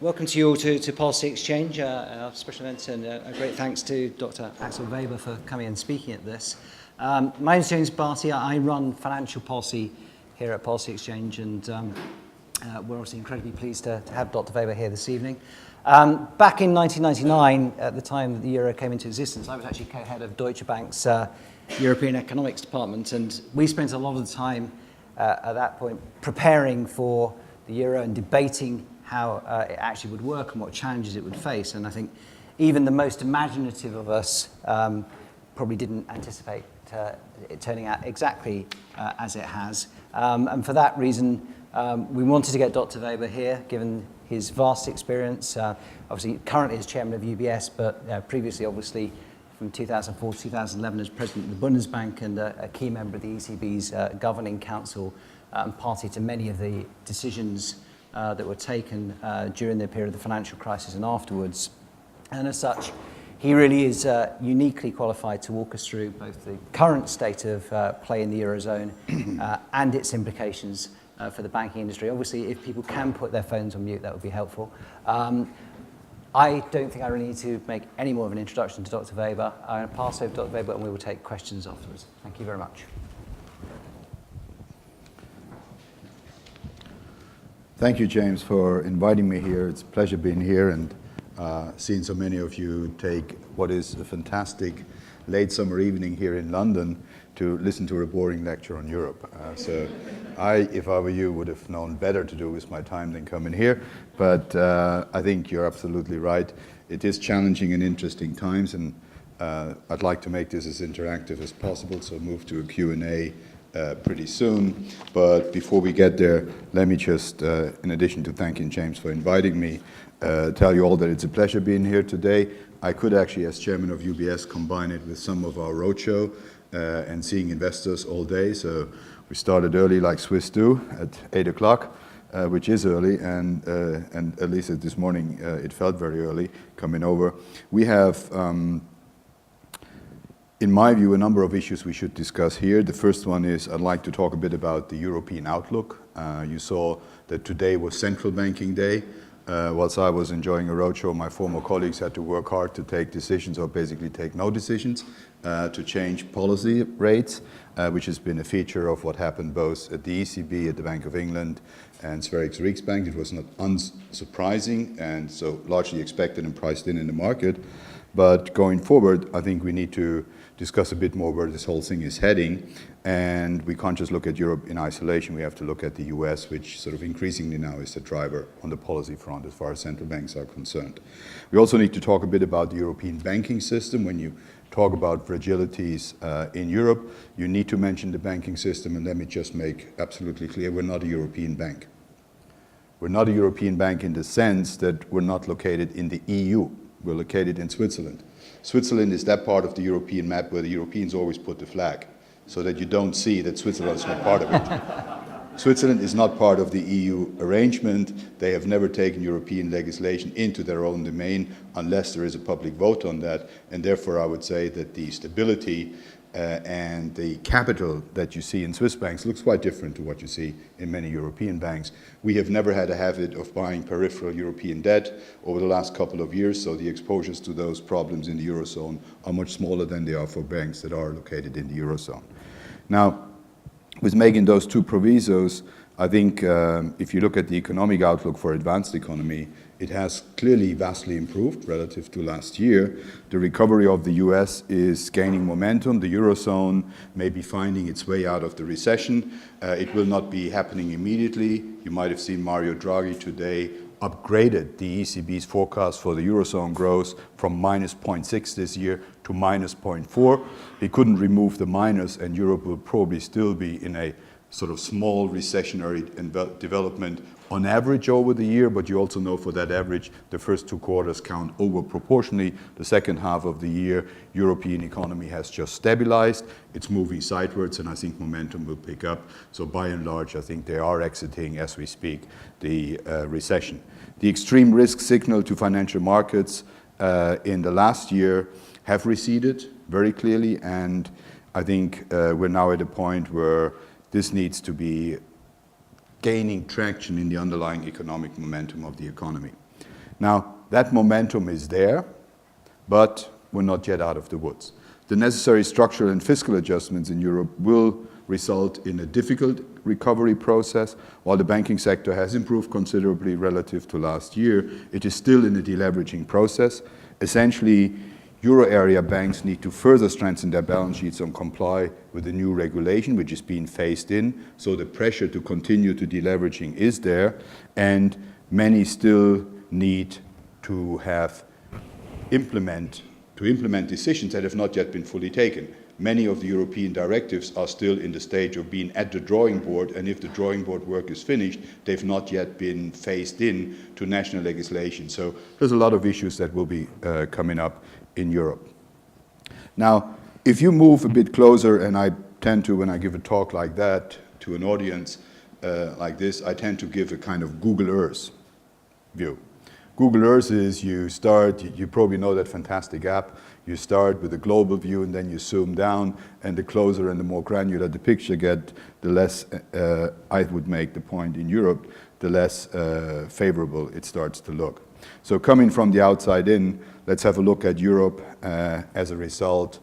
Welcome to you all to Policy Exchange, our special event, and a great thanks to Dr. Axel Weber for coming and speaking at this. My name is James Barty. I run financial policy here at Policy Exchange, and we're obviously incredibly pleased to have Dr. Weber here this evening. Back in 1999, at the time that the euro came into existence, I was actually co-head of Deutsche Bank's European Economics Department, and we spent a lot of the time at that point preparing for the euro and debating how it actually would work and what challenges it would face. And I think even the most imaginative of us probably didn't anticipate it turning out exactly as it has. And for that reason, we wanted to get Dr. Weber here, given his vast experience, obviously currently as chairman of UBS, but previously obviously from 2004 to 2011 as president of the Bundesbank and a key member of the ECB's governing council, and party to many of the decisions that were taken during the period of the financial crisis and afterwards. And as such, he really is uniquely qualified to walk us through both the current state of play in the Eurozone and its implications for the banking industry. Obviously, if people can put their phones on mute, that would be helpful. I don't think I really need to make any more of an introduction to Dr. Weber. I'm going to pass over to Dr. Weber and we will take questions afterwards. Thank you very much. Thank you, James, for inviting me here. It's a pleasure being here and seeing so many of you take what is a fantastic late summer evening here in London to listen to a boring lecture on Europe. So if I were you, would have known better to do with my time than coming here. But I think you're absolutely right. It is challenging and interesting times, and I'd like to make this as interactive as possible, so move to a Q&A pretty soon. But before we get there, let me just, in addition to thanking James for inviting me, tell you all that it's a pleasure being here today. I could actually, as chairman of UBS, combine it with some of our roadshow and seeing investors all day. So we started early like Swiss do at 8 o'clock, which is early, and at least this morning it felt very early coming over. We have in my view, a number of issues we should discuss here. The first one is I'd like to talk a bit about the European outlook. You saw that today was central banking day. Whilst I was enjoying a roadshow, my former colleagues had to work hard to take decisions, or basically take no decisions, to change policy rates, which has been a feature of what happened both at the ECB, at the Bank of England, and Sveriges Riksbank. It was not unsurprising, and so largely expected and priced in the market. But going forward, I think we need to discuss a bit more where this whole thing is heading. And we can't just look at Europe in isolation. We have to look at the US, which sort of increasingly now is the driver on the policy front as far as central banks are concerned. We also need to talk a bit about the European banking system. When you talk about fragilities in Europe, you need to mention the banking system. And let me just make absolutely clear, we're not a European bank. We're not a European bank in the sense that we're not located in the EU. We're located in Switzerland. Switzerland is that part of the European map where the Europeans always put the flag, so that you don't see that Switzerland is not part of it. Switzerland is not part of the EU arrangement. They have never taken European legislation into their own domain unless there is a public vote on that. And therefore, I would say that the stability and the capital that you see in Swiss banks looks quite different to what you see in many European banks. We have never had a habit of buying peripheral European debt over the last couple of years, so the exposures to those problems in the Eurozone are much smaller than they are for banks that are located in the Eurozone. Now, with making those two provisos, I think if you look at the economic outlook for advanced economy, it has clearly vastly improved relative to last year. The recovery of the US is gaining momentum. The Eurozone may be finding its way out of the recession. It will not be happening immediately. You might have seen Mario Draghi today upgraded the ECB's forecast for the Eurozone growth from -0.6 this year to -0.4. He couldn't remove the minus, and Europe will probably still be in a sort of small recessionary development on average over the year, but you also know for that average, the first 2 quarters count over proportionally. The second half of the year, European economy has just stabilized. It's moving sidewards, and I think momentum will pick up. So by and large, I think they are exiting, as we speak, the recession. The extreme risk signal to financial markets in the last year have receded very clearly, and I think we're now at a point where this needs to be gaining traction in the underlying economic momentum of the economy. Now, that momentum is there, but we're not yet out of the woods. The necessary structural and fiscal adjustments in Europe will result in a difficult recovery process. While the banking sector has improved considerably relative to last year, it is still in a deleveraging process. Essentially, Euro area banks need to further strengthen their balance sheets and comply with the new regulation, which is being phased in. So the pressure to continue to deleveraging is there, and many still need to implement decisions that have not yet been fully taken. Many of the European directives are still in the stage of being at the drawing board, and if the drawing board work is finished, they've not yet been phased in to national legislation. So there's a lot of issues that will be coming up in Europe. Now, if you move a bit closer, and I tend to, when I give a talk like that to an audience like this, I tend to give a kind of Google Earth view. Google Earth is you probably know that fantastic app. You start with a global view and then you zoom down, and the closer and the more granular the picture gets, the less, I would make the point in Europe, the less favorable it starts to look. So coming from the outside in, let's have a look at Europe as a result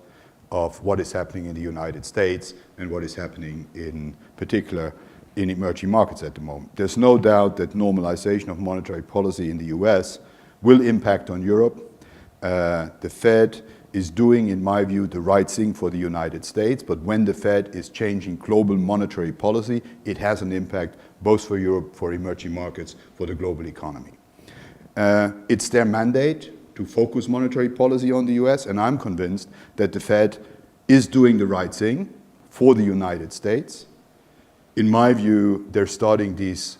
of what is happening in the United States and what is happening in particular in emerging markets at the moment. There's no doubt that normalization of monetary policy in the US will impact on Europe. The Fed is doing, in my view, the right thing for the United States, but when the Fed is changing global monetary policy, it has an impact both for Europe, for emerging markets, for the global economy. It's their mandate to focus monetary policy on the US, and I'm convinced that the Fed is doing the right thing for the United States. In my view, they're starting this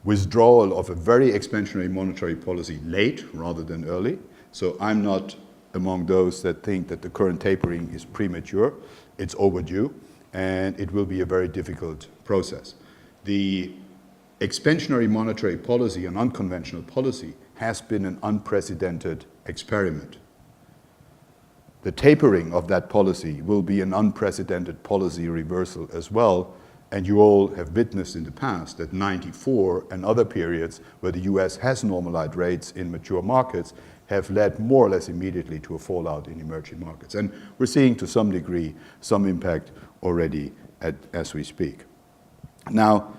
withdrawal of a very expansionary monetary policy late rather than early. So I'm not among those that think that the current tapering is premature. It's overdue, and it will be a very difficult process. The expansionary monetary policy, an unconventional policy, has been an unprecedented experiment. The tapering of that policy will be an unprecedented policy reversal as well. And you all have witnessed in the past that 94 and other periods where the US has normalized rates in mature markets have led more or less immediately to a fallout in emerging markets. And we're seeing to some degree some impact already as we speak. Now,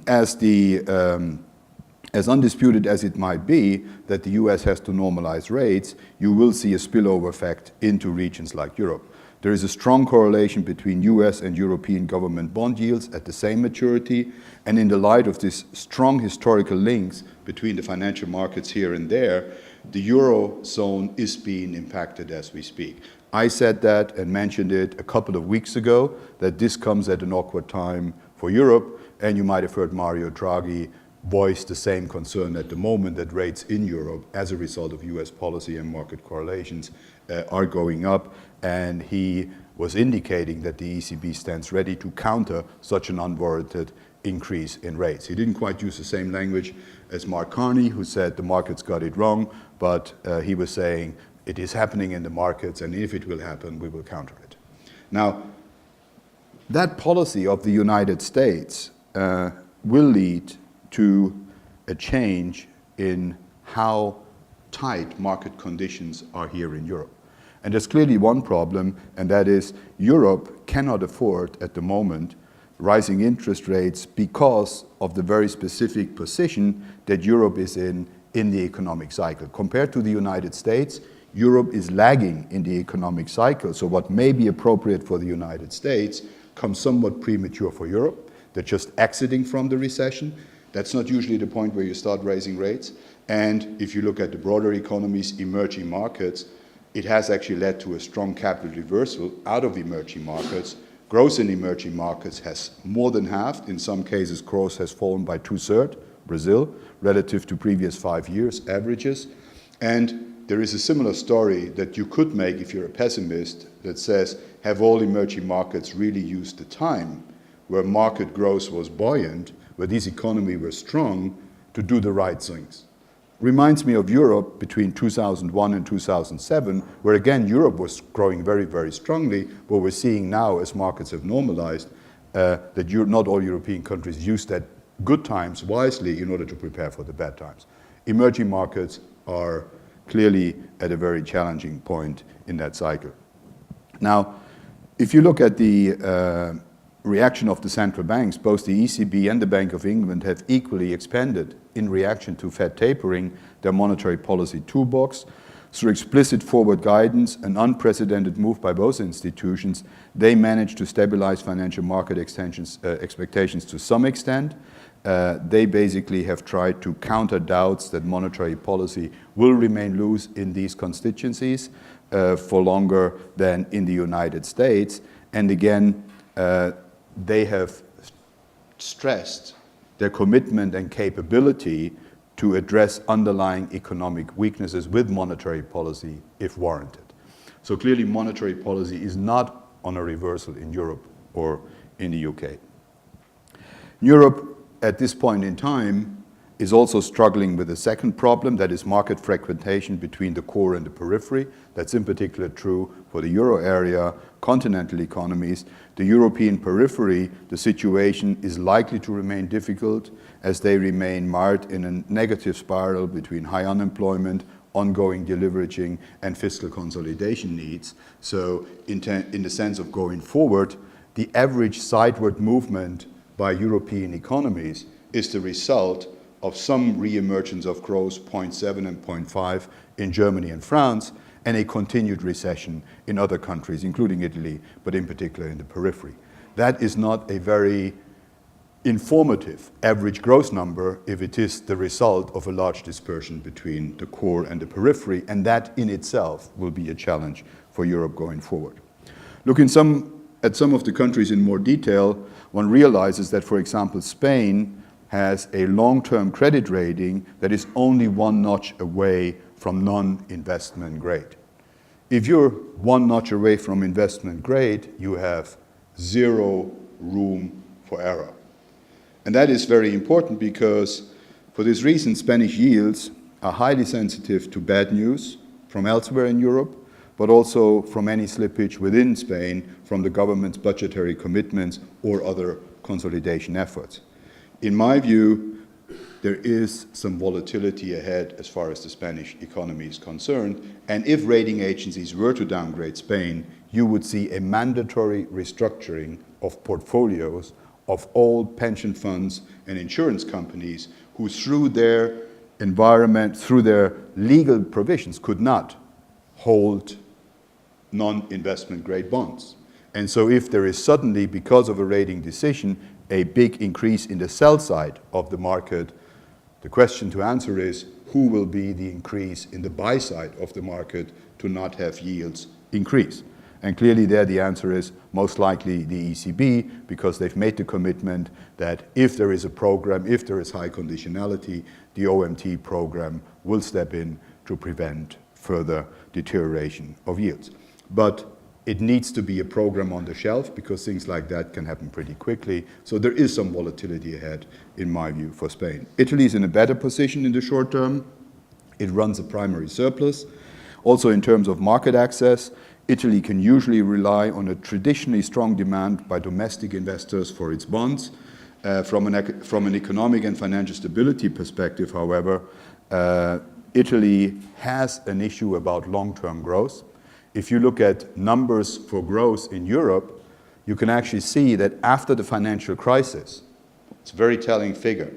as undisputed as it might be that the US has to normalize rates, you will see a spillover effect into regions like Europe. There is a strong correlation between US and European government bond yields at the same maturity, and in the light of this strong historical links between the financial markets here and there, the Eurozone is being impacted as we speak. I said that and mentioned it a couple of weeks ago, that this comes at an awkward time for Europe, and you might have heard Mario Draghi voice the same concern at the moment that rates in Europe, as a result of US policy and market correlations, are going up, and he was indicating that the ECB stands ready to counter such an unwarranted increase in rates. He didn't quite use the same language as Mark Carney, who said the markets got it wrong, but he was saying it is happening in the markets, and if it will happen, we will counter it. Now, that policy of the United States will lead to a change in how tight market conditions are here in Europe. And there's clearly one problem, and that is Europe cannot afford at the moment rising interest rates because of the very specific position that Europe is in the economic cycle. Compared to the United States, Europe is lagging in the economic cycle. So what may be appropriate for the United States comes somewhat premature for Europe. They're just exiting from the recession. That's not usually the point where you start raising rates. And if you look at the broader economies, emerging markets, it has actually led to a strong capital reversal out of emerging markets. Growth in emerging markets has more than halved. In some cases, growth has fallen by 2/3, Brazil, relative to previous 5 years averages. And there is a similar story that you could make if you're a pessimist that says, have all emerging markets really used the time where market growth was buoyant, where these economies were strong, to do the right things? Reminds me of Europe between 2001 and 2007, where again Europe was growing very, very strongly, but we're seeing now as markets have normalized that not all European countries use that good times wisely in order to prepare for the bad times. Emerging markets are clearly at a very challenging point in that cycle. Now, if you look at the reaction of the central banks, both the ECB and the Bank of England have equally expanded in reaction to Fed tapering their monetary policy toolbox. Through explicit forward guidance, an unprecedented move by both institutions, they managed to stabilize financial market expectations to some extent. They basically have tried to counter doubts that monetary policy will remain loose in these constituencies for longer than in the United States. And again, they have stressed their commitment and capability to address underlying economic weaknesses with monetary policy if warranted. So clearly monetary policy is not on a reversal in Europe or in the UK. Europe at this point in time is also struggling with a second problem, that is market fragmentation between the core and the periphery. That's in particular true for the euro area, continental economies. The European periphery, the situation is likely to remain difficult as they remain marred in a negative spiral between high unemployment, ongoing deleveraging, and fiscal consolidation needs. So in the sense of going forward, the average sideward movement by European economies is the result of some re-emergence of growth, 0.7 and 0.5 in Germany and France, and a continued recession in other countries, including Italy, but in particular in the periphery. That is not a very informative average growth number if it is the result of a large dispersion between the core and the periphery, and that in itself will be a challenge for Europe going forward. Looking at some of the countries in more detail, one realizes that, for example, Spain has a long-term credit rating that is only one notch away from non-investment grade. If you're one notch away from investment grade, you have zero room for error. And that is very important because, for this reason, Spanish yields are highly sensitive to bad news from elsewhere in Europe, but also from any slippage within Spain from the government's budgetary commitments or other consolidation efforts. In my view, there is some volatility ahead as far as the Spanish economy is concerned, and if rating agencies were to downgrade Spain, you would see a mandatory restructuring of portfolios of all pension funds and insurance companies who, through their environment, through their legal provisions, could not hold non-investment grade bonds. And so if there is suddenly, because of a rating decision, a big increase in the sell side of the market, the question to answer is, who will be the increase in the buy side of the market to not have yields increase? And clearly there the answer is most likely the ECB, because they've made the commitment that if there is a program, if there is high conditionality, the OMT program will step in to prevent further deterioration of yields. But it needs to be a program on the shelf because things like that can happen pretty quickly. So there is some volatility ahead, in my view, for Spain. Italy is in a better position in the short term. It runs a primary surplus. Also in terms of market access, Italy can usually rely on a traditionally strong demand by domestic investors for its bonds. From an economic and financial stability perspective, however, Italy has an issue about long-term growth. If you look at numbers for growth in Europe, you can actually see that after the financial crisis, it's a very telling figure.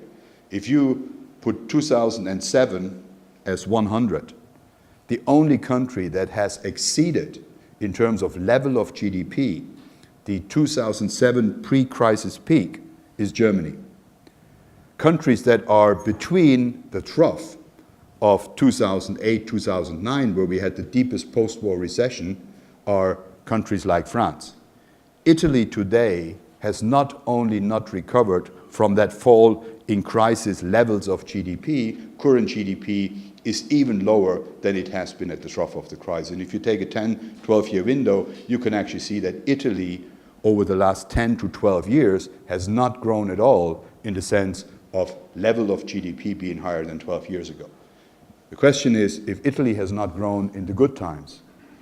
If you put 2007 as 100, the only country that has exceeded in terms of level of GDP the 2007 pre-crisis peak is Germany. Countries that are between the trough of 2008, 2009, where we had the deepest post-war recession, are countries like France. Italy today has not only not recovered from that fall in crisis levels of GDP, current GDP is even lower than it has been at the trough of the crisis. And if you take a 10, 12-year window, you can actually see that Italy, over the last 10 to 12 years, has not grown at all in the sense of level of GDP being higher than 12 years ago. The question is, if Italy has not grown in the good times,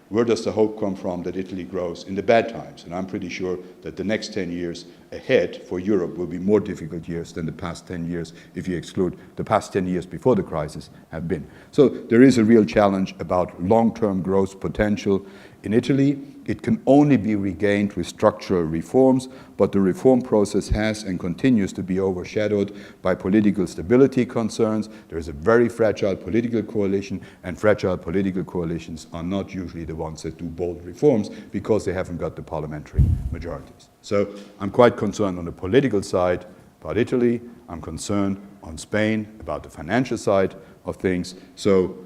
where does the hope come from that Italy grows in the bad times? And I'm pretty sure that the next 10 years, ahead for Europe will be more difficult years than the past 10 years, if you exclude the past 10 years before the crisis have been. So there is a real challenge about long-term growth potential in Italy. It can only be regained with structural reforms, but the reform process has and continues to be overshadowed by political stability concerns. There is a very fragile political coalition, and fragile political coalitions are not usually the ones that do bold reforms because they haven't got the parliamentary majorities. So I'm quite concerned on the political side about Italy. I'm concerned on Spain about the financial side of things. So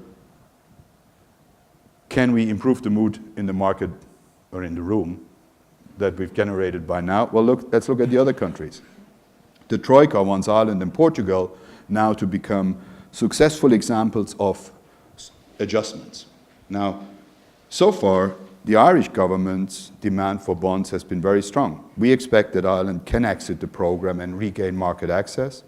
can we improve the mood in the market or in the room that we've generated by now? Well, let's look at the other countries. The Troika wants Ireland and Portugal now to become successful examples of adjustments. Now, so far, the Irish government's demand for bonds has been very strong. We expect that Ireland can exit the program and regain market access.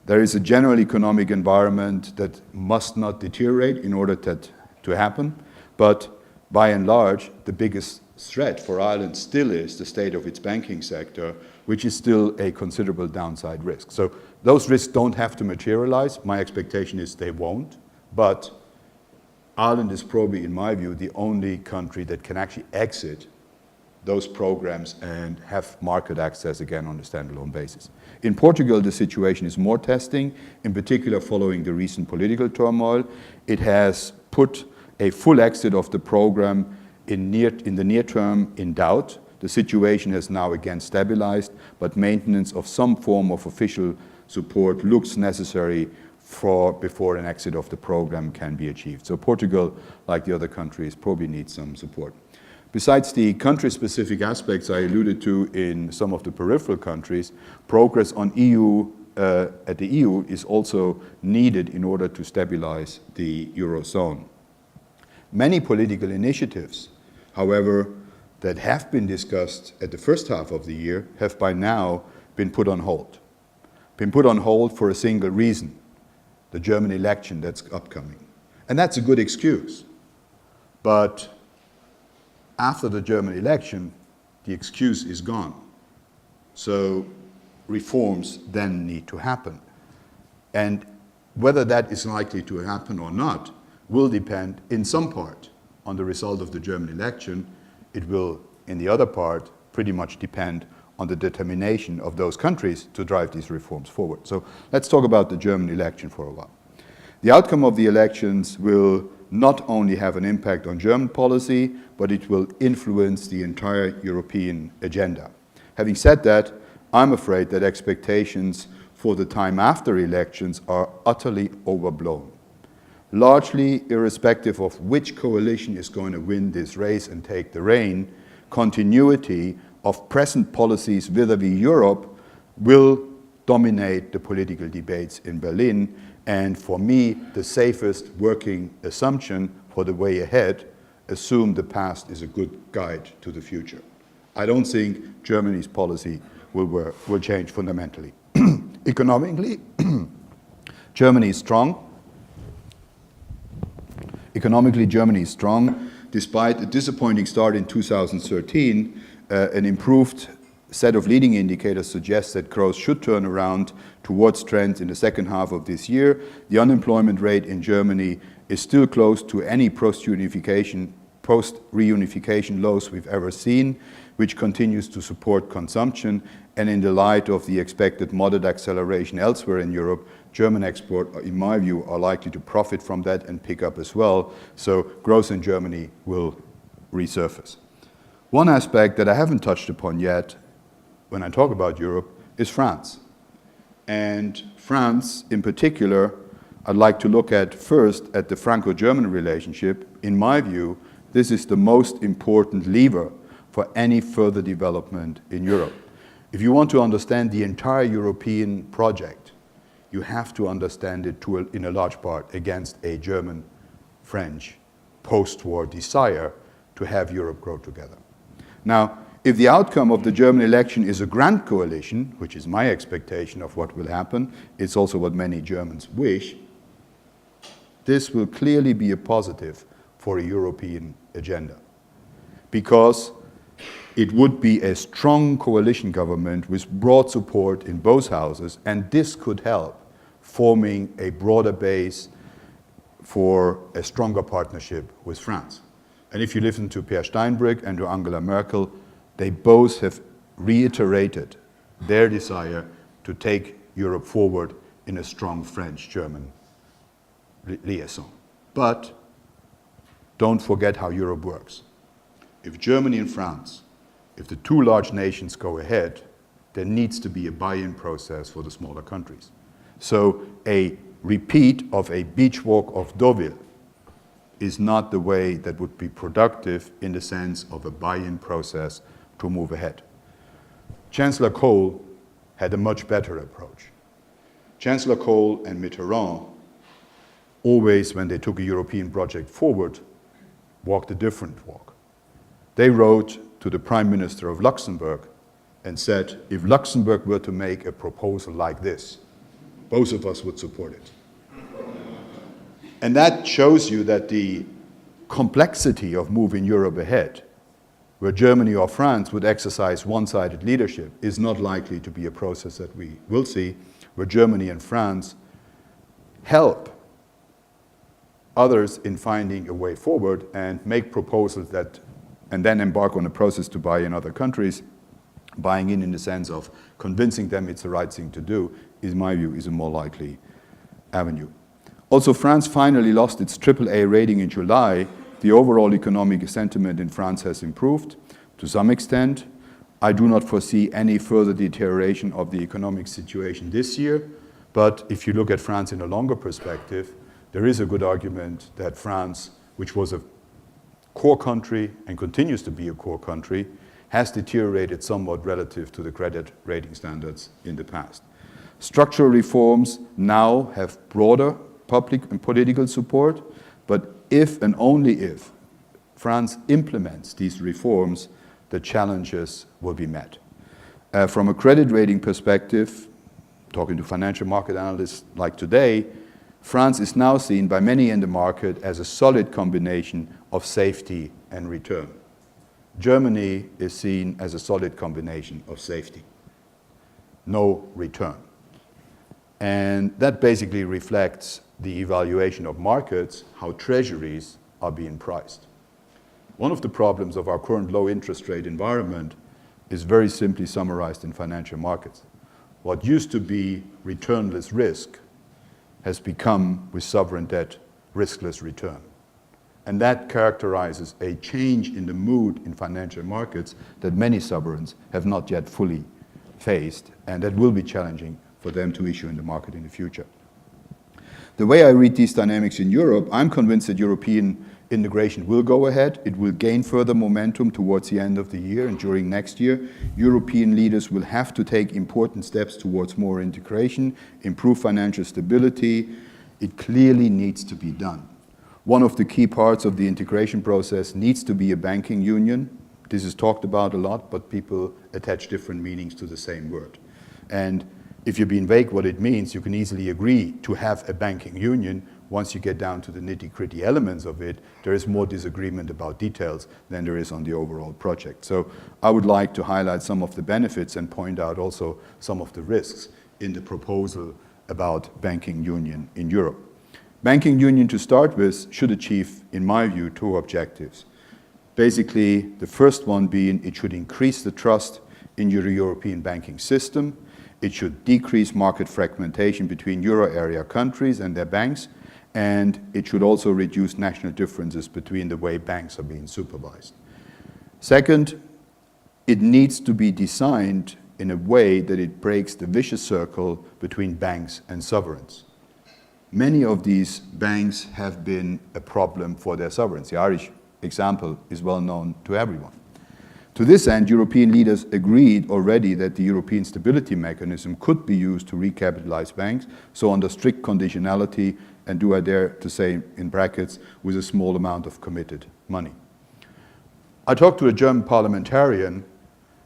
There is a general economic environment that must not deteriorate in order that to happen. But by and large, the biggest threat for Ireland still is the state of its banking sector, which is still a considerable downside risk. So those risks don't have to materialize. My expectation is they won't. But Ireland is probably, in my view, the only country that can actually exit those programs and have market access again on a standalone basis. In Portugal, the situation is more testing, in particular following the recent political turmoil. It has put a full exit of the program in the near term in doubt. The situation has now again stabilized, but maintenance of some form of official support looks necessary before an exit of the program can be achieved. So Portugal, like the other countries, probably needs some support. Besides the country-specific aspects I alluded to in some of the peripheral countries, progress on at the EU is also needed in order to stabilize the Eurozone. Many political initiatives, however, that have been discussed at the first half of the year have by now been put on hold. Been put on hold for a single reason: the German election that's upcoming. And that's a good excuse. But after the German election, the excuse is gone. So reforms then need to happen. And whether that is likely to happen or not will depend in some part on the result of the German election. It will, in the other part, pretty much depend on the determination of those countries to drive these reforms forward. So let's talk about the German election for a while. The outcome of the elections will not only have an impact on German policy, but it will influence the entire European agenda. Having said that, I'm afraid that expectations for the time after elections are utterly overblown. Largely irrespective of which coalition is going to win this race and take the reign, continuity of present policies vis-à-vis Europe will dominate the political debates in Berlin. And for me, the safest working assumption for the way ahead: assume the past is a good guide to the future. I don't think Germany's policy will change fundamentally. Economically, Germany is strong. Economically, Germany is strong. Despite a disappointing start in 2013, an improved set of leading indicators suggests that growth should turn around towards trends in the second half of this year. The unemployment rate in Germany is still close to any post-reunification lows we've ever seen, which continues to support consumption. And in the light of the expected moderate acceleration elsewhere in Europe, German exports, in my view, are likely to profit from that and pick up as well. So growth in Germany will resurface. One aspect that I haven't touched upon yet when I talk about Europe is France. And France, in particular, I'd like to look at first at the Franco-German relationship. In my view, this is the most important lever for any further development in Europe. If you want to understand the entire European project, you have to understand it in a large part against a German-French post-war desire to have Europe grow together. Now, if the outcome of the German election is a grand coalition, which is my expectation of what will happen, it's also what many Germans wish, this will clearly be a positive for a European agenda. Because it would be a strong coalition government with broad support in both houses, and this could help forming a broader base for a stronger partnership with France. And if you listen to Peer Steinbrück and to Angela Merkel, they both have reiterated their desire to take Europe forward in a strong French-German liaison. But don't forget how Europe works. If Germany and France, if the two large nations go ahead, there needs to be a buy-in process for the smaller countries. So a repeat of a beach walk of Deauville is not the way that would be productive in the sense of a buy-in process to move ahead. Chancellor Kohl had a much better approach. Chancellor Kohl and Mitterrand always, when they took a European project forward, walked a different walk. They wrote to the Prime Minister of Luxembourg and said, if Luxembourg were to make a proposal like this, both of us would support it. And that shows you that the complexity of moving Europe ahead, where Germany or France would exercise one-sided leadership, is not likely to be a process that we will see, where Germany and France help others in finding a way forward and make proposals that, and then embark on a process to buy in other countries. Buying in the sense of convincing them it's the right thing to do, in my view, is a more likely avenue. Also, France finally lost its AAA rating in July. The overall economic sentiment in France has improved to some extent. I do not foresee any further deterioration of the economic situation this year, but if you look at France in a longer perspective, there is a good argument that France, which was a core country and continues to be a core country, has deteriorated somewhat relative to the credit rating standards in the past. Structural reforms now have broader public and political support, but if and only if France implements these reforms, the challenges will be met. From a credit rating perspective, talking to financial market analysts like today, France is now seen by many in the market as a solid combination of safety and return. Germany is seen as a solid combination of safety, no return. And that basically reflects the evaluation of markets, how treasuries are being priced. One of the problems of our current low interest rate environment is very simply summarized in financial markets. What used to be returnless risk has become, with sovereign debt, riskless return. And that characterizes a change in the mood in financial markets that many sovereigns have not yet fully faced, and that will be challenging for them to issue in the market in the future. The way I read these dynamics in Europe, I'm convinced that European integration will go ahead. It will gain further momentum towards the end of the year and during next year. European leaders will have to take important steps towards more integration, improve financial stability. It clearly needs to be done. One of the key parts of the integration process needs to be a banking union. This is talked about a lot, but people attach different meanings to the same word. And if you're being vague what it means, you can easily agree to have a banking union. Once you get down to the nitty-gritty elements of it, there is more disagreement about details than there is on the overall project. So I would like to highlight some of the benefits and point out also some of the risks in the proposal about banking union in Europe. Banking union, to start with, should achieve, in my view, two objectives. Basically, the first one being it should increase the trust in your European banking system. It should decrease market fragmentation between euro area countries and their banks, and it should also reduce national differences between the way banks are being supervised. Second, it needs to be designed in a way that it breaks the vicious circle between banks and sovereigns. Many of these banks have been a problem for their sovereigns. The Irish example is well known to everyone. To this end, European leaders agreed already that the European Stability Mechanism could be used to recapitalize banks, so under strict conditionality, and do I dare to say in brackets, with a small amount of committed money. I talked to a German parliamentarian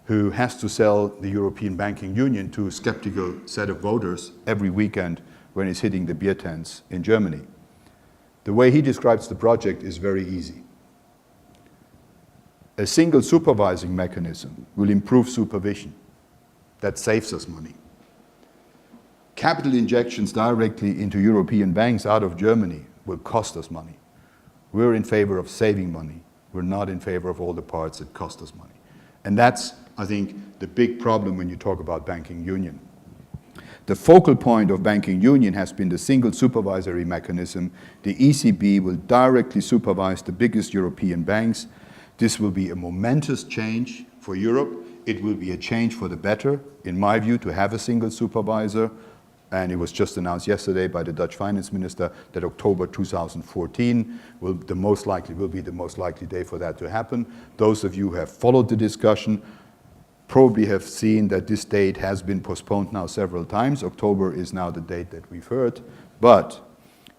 who has to sell the European Banking Union to a skeptical set of voters every weekend when he's hitting the beer tents in Germany. The way he describes the project is very easy. A single supervising mechanism will improve supervision. That saves us money. Capital injections directly into European banks out of Germany will cost us money. We're in favor of saving money. We're not in favor of all the parts that cost us money. And that's, I think, the big problem when you talk about banking union. The focal point of banking union has been the single supervisory mechanism. The ECB will directly supervise the biggest European banks. This will be a momentous change for Europe. It will be a change for the better, in my view, to have a single supervisor. And it was just announced yesterday by the Dutch finance minister that October 2014 will be the most likely day for that to happen. Those of you who have followed the discussion probably have seen that this date has been postponed now several times. October is now the date that we've heard. But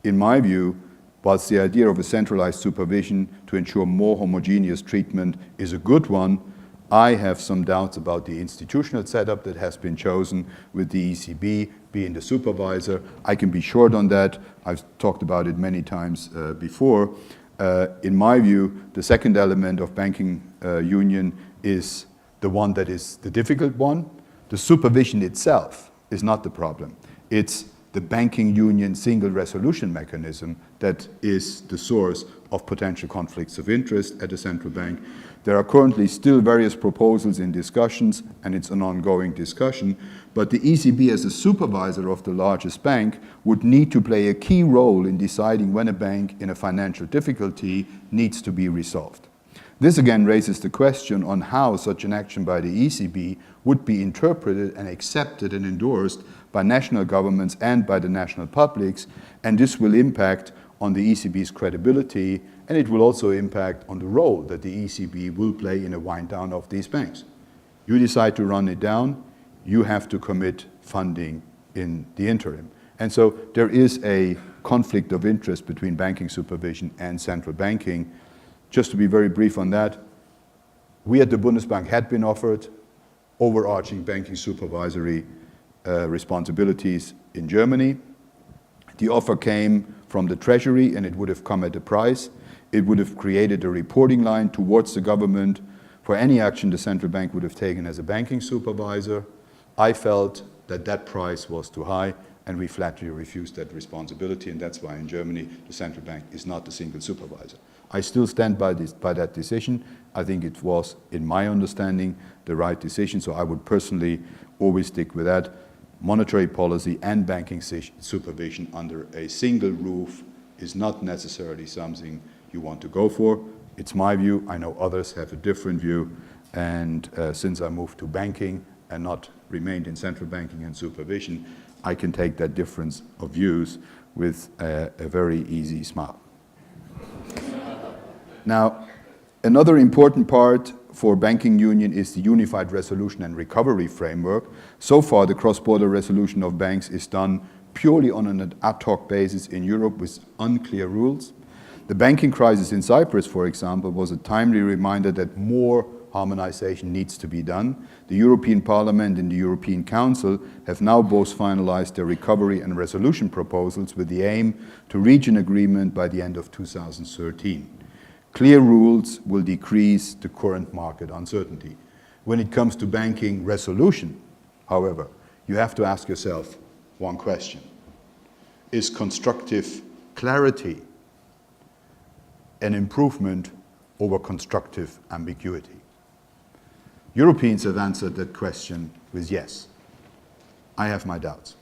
in my view, whilst the idea of a centralized supervision to ensure more homogeneous treatment is a good one, I have some doubts about the institutional setup that has been chosen with the ECB being the supervisor. I can be short on that. I've talked about it many times before. In my view, the second element of banking union is the one that is the difficult one. The supervision itself is not the problem. It's the banking union single resolution mechanism that is the source of potential conflicts of interest at the central bank. There are currently still various proposals in discussions, and it's an ongoing discussion, but the ECB as a supervisor of the largest bank would need to play a key role in deciding when a bank in a financial difficulty needs to be resolved. This again raises the question on how such an action by the ECB would be interpreted and accepted and endorsed by national governments and by the national publics, and this will impact on the ECB's credibility, and it will also impact on the role that the ECB will play in a wind down of these banks. You decide to run it down, you have to commit funding in the interim. And so there is a conflict of interest between banking supervision and central banking. Just to be very brief on that, we at the Bundesbank had been offered overarching banking supervisory responsibilities in Germany. The offer came from the Treasury, and it would have come at a price. It would have created a reporting line towards the government for any action the central bank would have taken as a banking supervisor. I felt that that price was too high, and we flatly refused that responsibility, and that's why in Germany the central bank is not the single supervisor. I still stand by that decision. I think it was, in my understanding, the right decision, so I would personally always stick with that. Monetary policy and banking supervision under a single roof is not necessarily something you want to go for. It's my view. I know others have a different view. And since I moved to banking and not remained in central banking and supervision, I can take that difference of views with a very easy smile. Now, another important part for banking union is the unified resolution and recovery framework. So far, the cross-border resolution of banks is done purely on an ad hoc basis in Europe with unclear rules. The banking crisis in Cyprus, for example, was a timely reminder that more harmonization needs to be done. The European Parliament and the European Council have now both finalized their recovery and resolution proposals with the aim to reach an agreement by the end of 2013. Clear rules will decrease the current market uncertainty. When it comes to banking resolution, however, you have to ask yourself one question. Is constructive clarity an improvement over constructive ambiguity? Europeans have answered that question with yes. I have my doubts.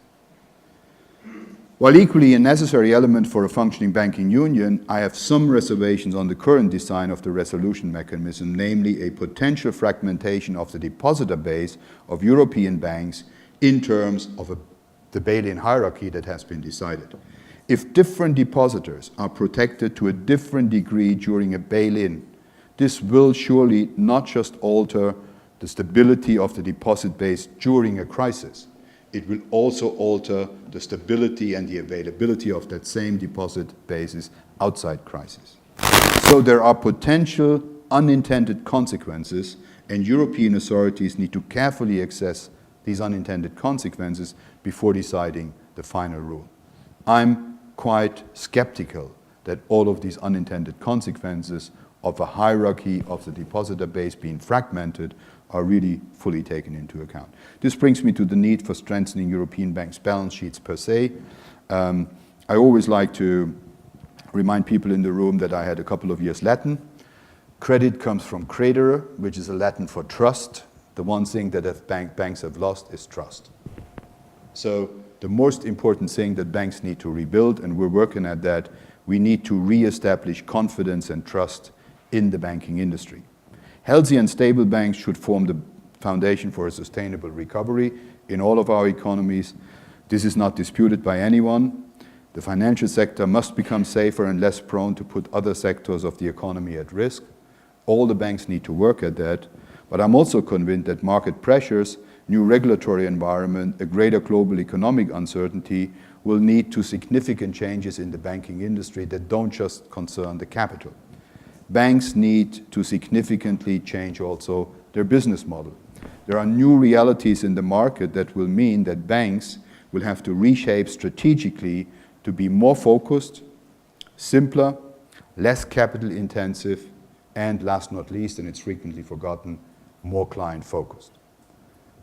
While equally a necessary element for a functioning banking union, I have some reservations on the current design of the resolution mechanism, namely a potential fragmentation of the depositor base of European banks in terms of the bail-in hierarchy that has been decided. If different depositors are protected to a different degree during a bail-in, this will surely not just alter the stability of the deposit base during a crisis. It will also alter the stability and the availability of that same deposit basis outside crisis. So there are potential unintended consequences, and European authorities need to carefully assess these unintended consequences before deciding the final rule. I'm quite skeptical that all of these unintended consequences of a hierarchy of the depositor base being fragmented are really fully taken into account. This brings me to the need for strengthening European banks' balance sheets per se. I always like to remind people in the room that I had a couple of years Latin. Credit comes from credere, which is a Latin for trust. The one thing that banks have lost is trust. So the most important thing that banks need to rebuild, and we're working at that, we need to re-establish confidence and trust in the banking industry. Healthy and stable banks should form the foundation for a sustainable recovery in all of our economies. This is not disputed by anyone. The financial sector must become safer and less prone to put other sectors of the economy at risk. All the banks need to work at that. But I'm also convinced that market pressures, new regulatory environment, a greater global economic uncertainty will lead to significant changes in the banking industry that don't just concern the capital. Banks need to significantly change also their business model. There are new realities in the market that will mean that banks will have to reshape strategically to be more focused, simpler, less capital intensive, and last not least, and it's frequently forgotten, more client focused.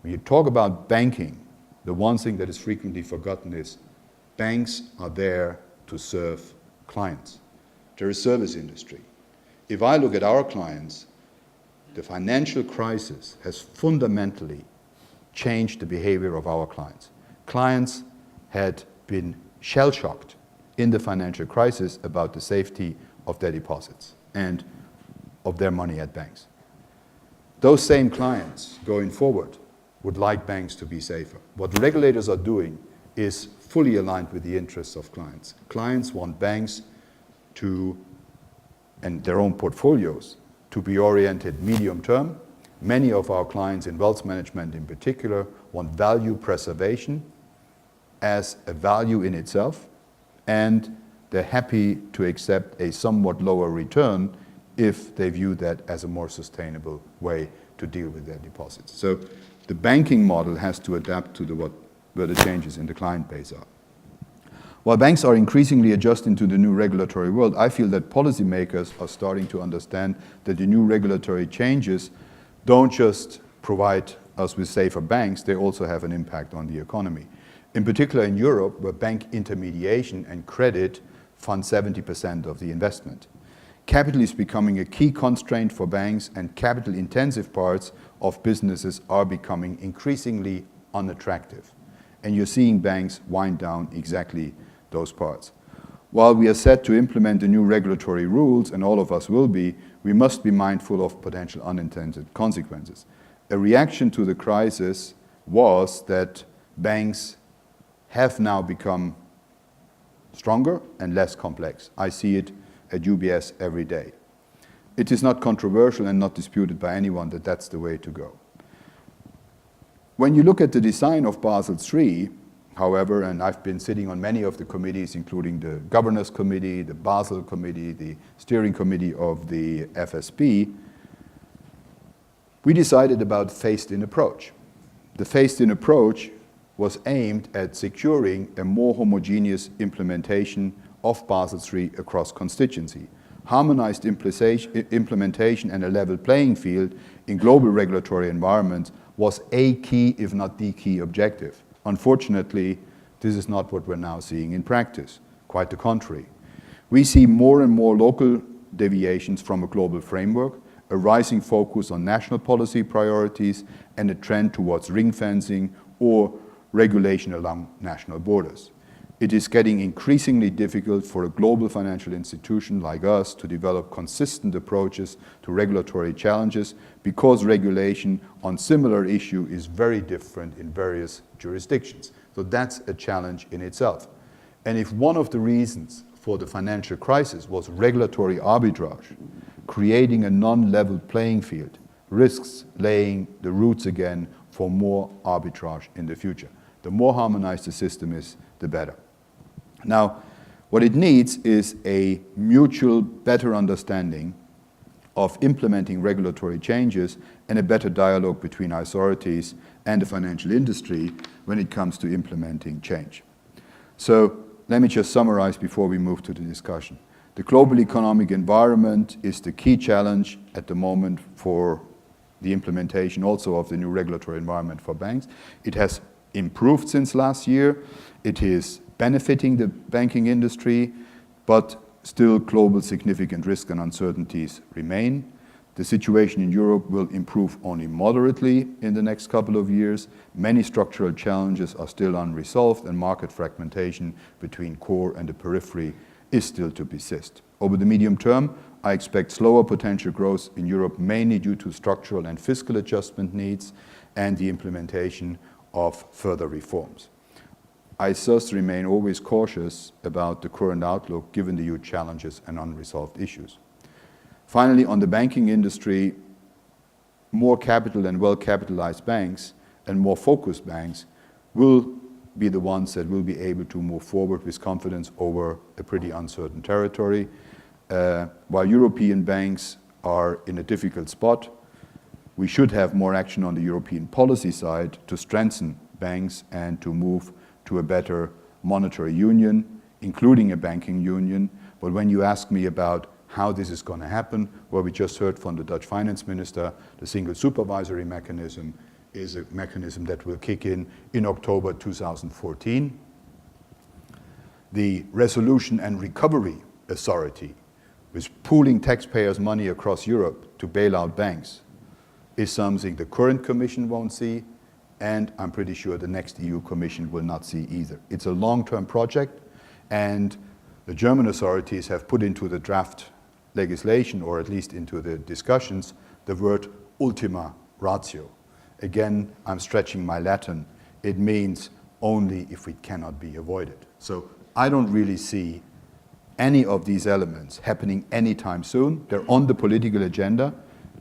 When you talk about banking, the one thing that is frequently forgotten is banks are there to serve clients. They're a service industry. If I look at our clients, the financial crisis has fundamentally changed the behavior of our clients. Clients had been shell-shocked in the financial crisis about the safety of their deposits and of their money at banks. Those same clients going forward would like banks to be safer. What regulators are doing is fully aligned with the interests of clients. Clients want banks to, and their own portfolios, to be oriented medium term. Many of our clients in wealth management in particular want value preservation as a value in itself, and they're happy to accept a somewhat lower return if they view that as a more sustainable way to deal with their deposits. So the banking model has to adapt to where the changes in the client base are. While banks are increasingly adjusting to the new regulatory world, I feel that policymakers are starting to understand that the new regulatory changes don't just provide us with safer banks, they also have an impact on the economy. In particular in Europe, where bank intermediation and credit fund 70% of the investment. Capital is becoming a key constraint for banks, and capital-intensive parts of businesses are becoming increasingly unattractive. And you're seeing banks wind down exactly those parts. While we are set to implement the new regulatory rules, and all of us will be, we must be mindful of potential unintended consequences. A reaction to the crisis was that banks have now become stronger and less complex. I see it at UBS every day. It is not controversial and not disputed by anyone that that's the way to go. When you look at the design of Basel III, however, and I've been sitting on many of the committees, including the Governors Committee, the Basel Committee, the Steering Committee of the FSB, we decided about phased-in approach. The phased-in approach was aimed at securing a more homogeneous implementation of Basel III across constituency. Harmonized implementation and a level playing field in global regulatory environments was a key, if not the key objective. Unfortunately, this is not what we're now seeing in practice. Quite the contrary. We see more and more local deviations from a global framework, a rising focus on national policy priorities, and a trend towards ring fencing or regulation along national borders. It is getting increasingly difficult for a global financial institution like us to develop consistent approaches to regulatory challenges because regulation on similar issue is very different in various jurisdictions. So that's a challenge in itself. And if one of the reasons for the financial crisis was regulatory arbitrage, creating a non-level playing field, risks laying the roots again for more arbitrage in the future. The more harmonized the system is, the better. Now, what it needs is a mutual, better understanding of implementing regulatory changes and a better dialogue between authorities and the financial industry when it comes to implementing change. So let me just summarize before we move to the discussion. The global economic environment is the key challenge at the moment for the implementation also of the new regulatory environment for banks. It has improved since last year. It is benefiting the banking industry, but still global significant risk and uncertainties remain. The situation in Europe will improve only moderately in the next couple of years. Many structural challenges are still unresolved, and market fragmentation between core and the periphery is still to persist. Over the medium term, I expect slower potential growth in Europe, mainly due to structural and fiscal adjustment needs and the implementation of further reforms. I thus remain always cautious about the current outlook given the huge challenges and unresolved issues. Finally, on the banking industry, more capital and well-capitalized banks and more focused banks will be the ones that will be able to move forward with confidence over a pretty uncertain territory. While European banks are in a difficult spot, we should have more action on the European policy side to strengthen banks and to move to a better monetary union, including a banking union. But when you ask me about how this is going to happen, well, we just heard from the Dutch finance minister, the single supervisory mechanism is a mechanism that will kick in October 2014. The Resolution and Recovery Authority, with pooling taxpayers' money across Europe to bail out banks, is something the current Commission won't see, and I'm pretty sure the next EU Commission will not see either. It's a long-term project, and the German authorities have put into the draft legislation, or at least into the discussions, the word ultima ratio. Again, I'm stretching my Latin. It means only if it cannot be avoided. So I don't really see any of these elements happening anytime soon. They're on the political agenda.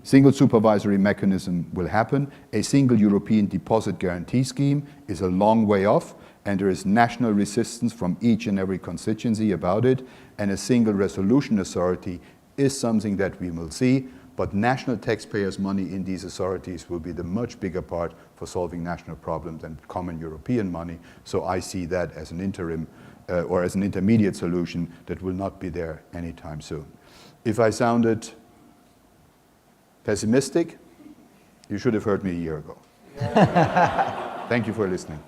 Single supervisory mechanism will happen. A single European deposit guarantee scheme is a long way off, and there is national resistance from each and every constituency about it, and a single resolution authority is something that we will see, but national taxpayers' money in these authorities will be the much bigger part for solving national problems than common European money. So I see that as an interim or as an intermediate solution that will not be there anytime soon. If I sounded pessimistic, you should have heard me a year ago. Thank you for listening.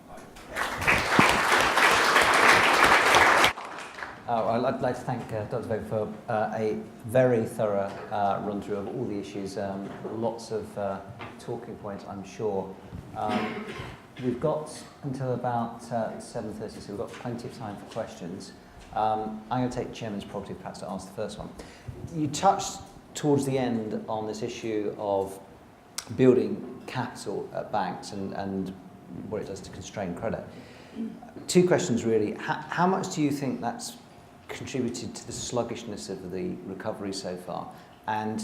I'd like to thank Dr. Weber for a very thorough run-through of all the issues. Lots of talking points, I'm sure. We've got until about 7:30, so we've got plenty of time for questions. I'm going to take Chairman's prerogative perhaps to ask the first one. You touched towards the end on this issue of building capital at banks and what it does to constrain credit. Two questions really. How much do you think that's contributed to the sluggishness of the recovery so far? And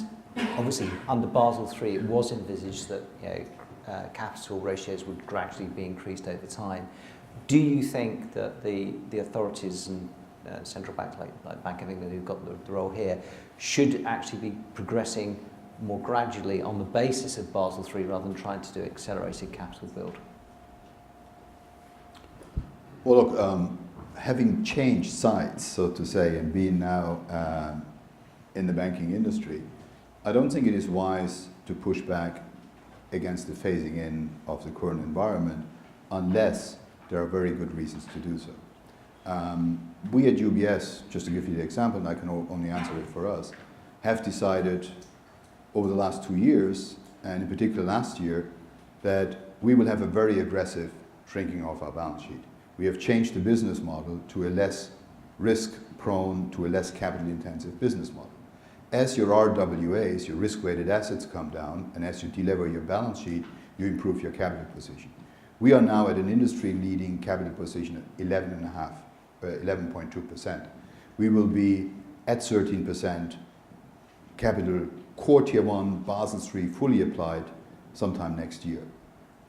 obviously under Basel III it was envisaged that capital ratios would gradually be increased over time. Do you think that the authorities and central banks like Bank of England, who've got the role here, should actually be progressing more gradually on the basis of Basel III rather than trying to do accelerated capital build? Well, look, having changed sides, so to say, and being now in the banking industry, I don't think it is wise to push back against the phasing in of the current environment unless there are very good reasons to do so. We at UBS, just to give you the example, and I can only answer it for us, have decided over the last 2 years, and in particular last year, that we will have a very aggressive shrinking of our balance sheet. We have changed the business model to a less risk-prone, to a less capital-intensive business model. As your RWAs, your risk-weighted assets come down, and as you delever your balance sheet, you improve your capital position. We are now at an industry-leading capital position at 11.2%. We will be at 13% capital core tier 1, Basel III fully applied sometime next year.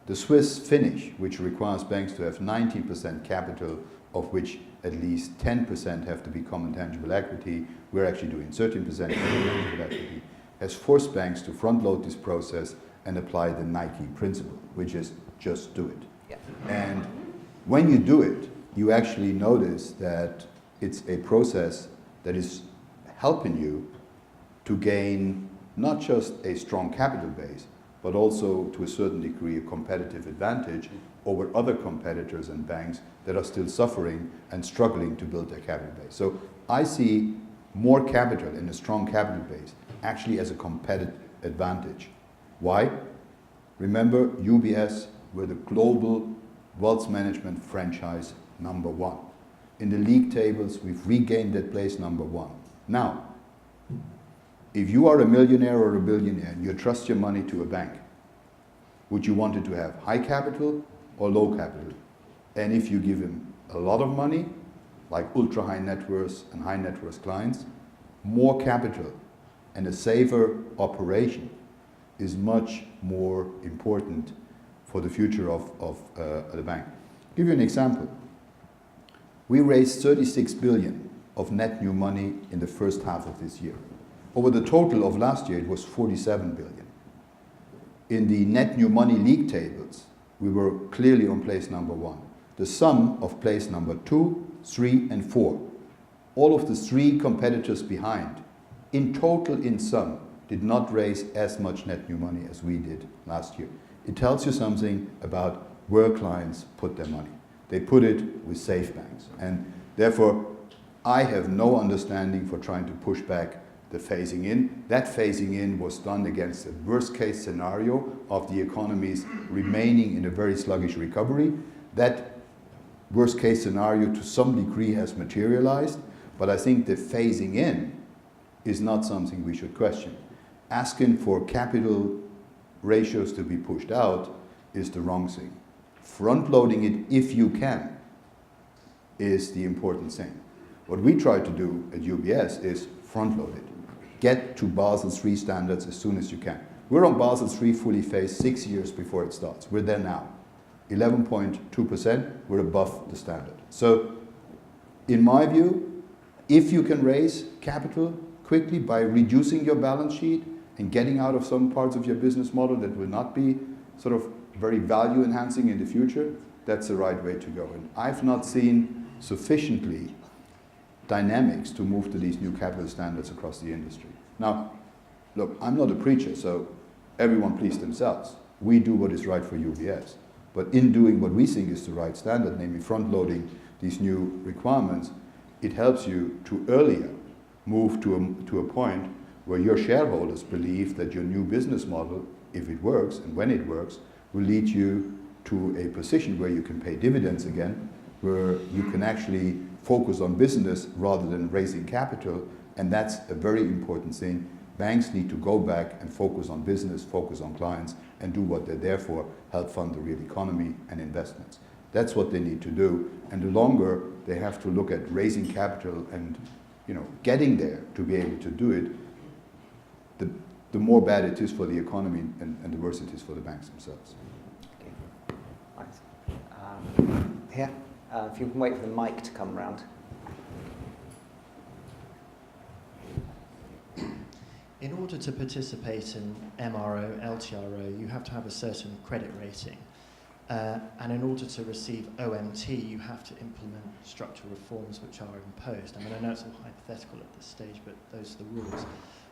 The Swiss finish, which requires banks to have 19% capital, of which at least 10% have to be common tangible equity, we're actually doing 13% common tangible equity, has forced banks to front load this process and apply the Nike principle, which is just do it. Yeah. And when you do it, you actually notice that it's a process that is helping you to gain not just a strong capital base, but also to a certain degree a competitive advantage over other competitors and banks that are still suffering and struggling to build their capital base. So I see more capital and a strong capital base actually as a competitive advantage. Why? Remember, UBS were the global wealth management franchise #1. In the league tables, we've regained that place #1. Now, if you are a millionaire or a billionaire and you trust your money to a bank, would you want it to have high capital or low capital? And if you give him a lot of money, like ultra high net worth and high net worth clients, more capital and a safer operation is much more important for the future of the bank. I'll give you an example. We raised 36 billion of net new money in the first half of this year. Over the total of last year, it was 47 billion. In the net new money league tables, we were clearly on place #1. The sum of place #2, 3, and 4, all of the 3 competitors behind, in total, in sum, did not raise as much net new money as we did last year. It tells you something about where clients put their money. They put it with safe banks. And therefore, I have no understanding for trying to push back the phasing in. That phasing in was done against the worst case scenario of the economies remaining in a very sluggish recovery. That worst case scenario to some degree has materialized, but I think the phasing in is not something we should question. Asking for capital ratios to be pushed out is the wrong thing. Front-loading it, if you can, is the important thing. What we try to do at UBS is front-load it. Get to Basel III standards as soon as you can. We're on Basel III fully phased 6 years before it starts. We're there now. 11.2%, we're above the standard. So, in my view, if you can raise capital quickly by reducing your balance sheet and getting out of some parts of your business model that will not be sort of very value enhancing in the future, that's the right way to go. And I've not seen sufficiently dynamics to move to these new capital standards across the industry. Now, look, I'm not a preacher, so everyone please themselves. We do what is right for UBS. But in doing what we think is the right standard, namely front-loading these new requirements, it helps you to earlier move to a point where your shareholders believe that your new business model, if it works and when it works, will lead you to a position where you can pay dividends again, where you can actually focus on business rather than raising capital, and that's a very important thing. Banks need to go back and focus on business, focus on clients, and do what they're there for, help fund the real economy and investments. That's what they need to do, and the longer they have to look at raising capital and getting there to be able to do it, the more bad it is for the economy and the worse it is for the banks themselves. Okay. Right. Here, if you can wait for the mic to come round. In order to participate in MRO, LTRO, you have to have a certain credit rating. And in order to receive OMT, you have to implement structural reforms which are imposed. I mean, I know it's all hypothetical at this stage, but those are the rules.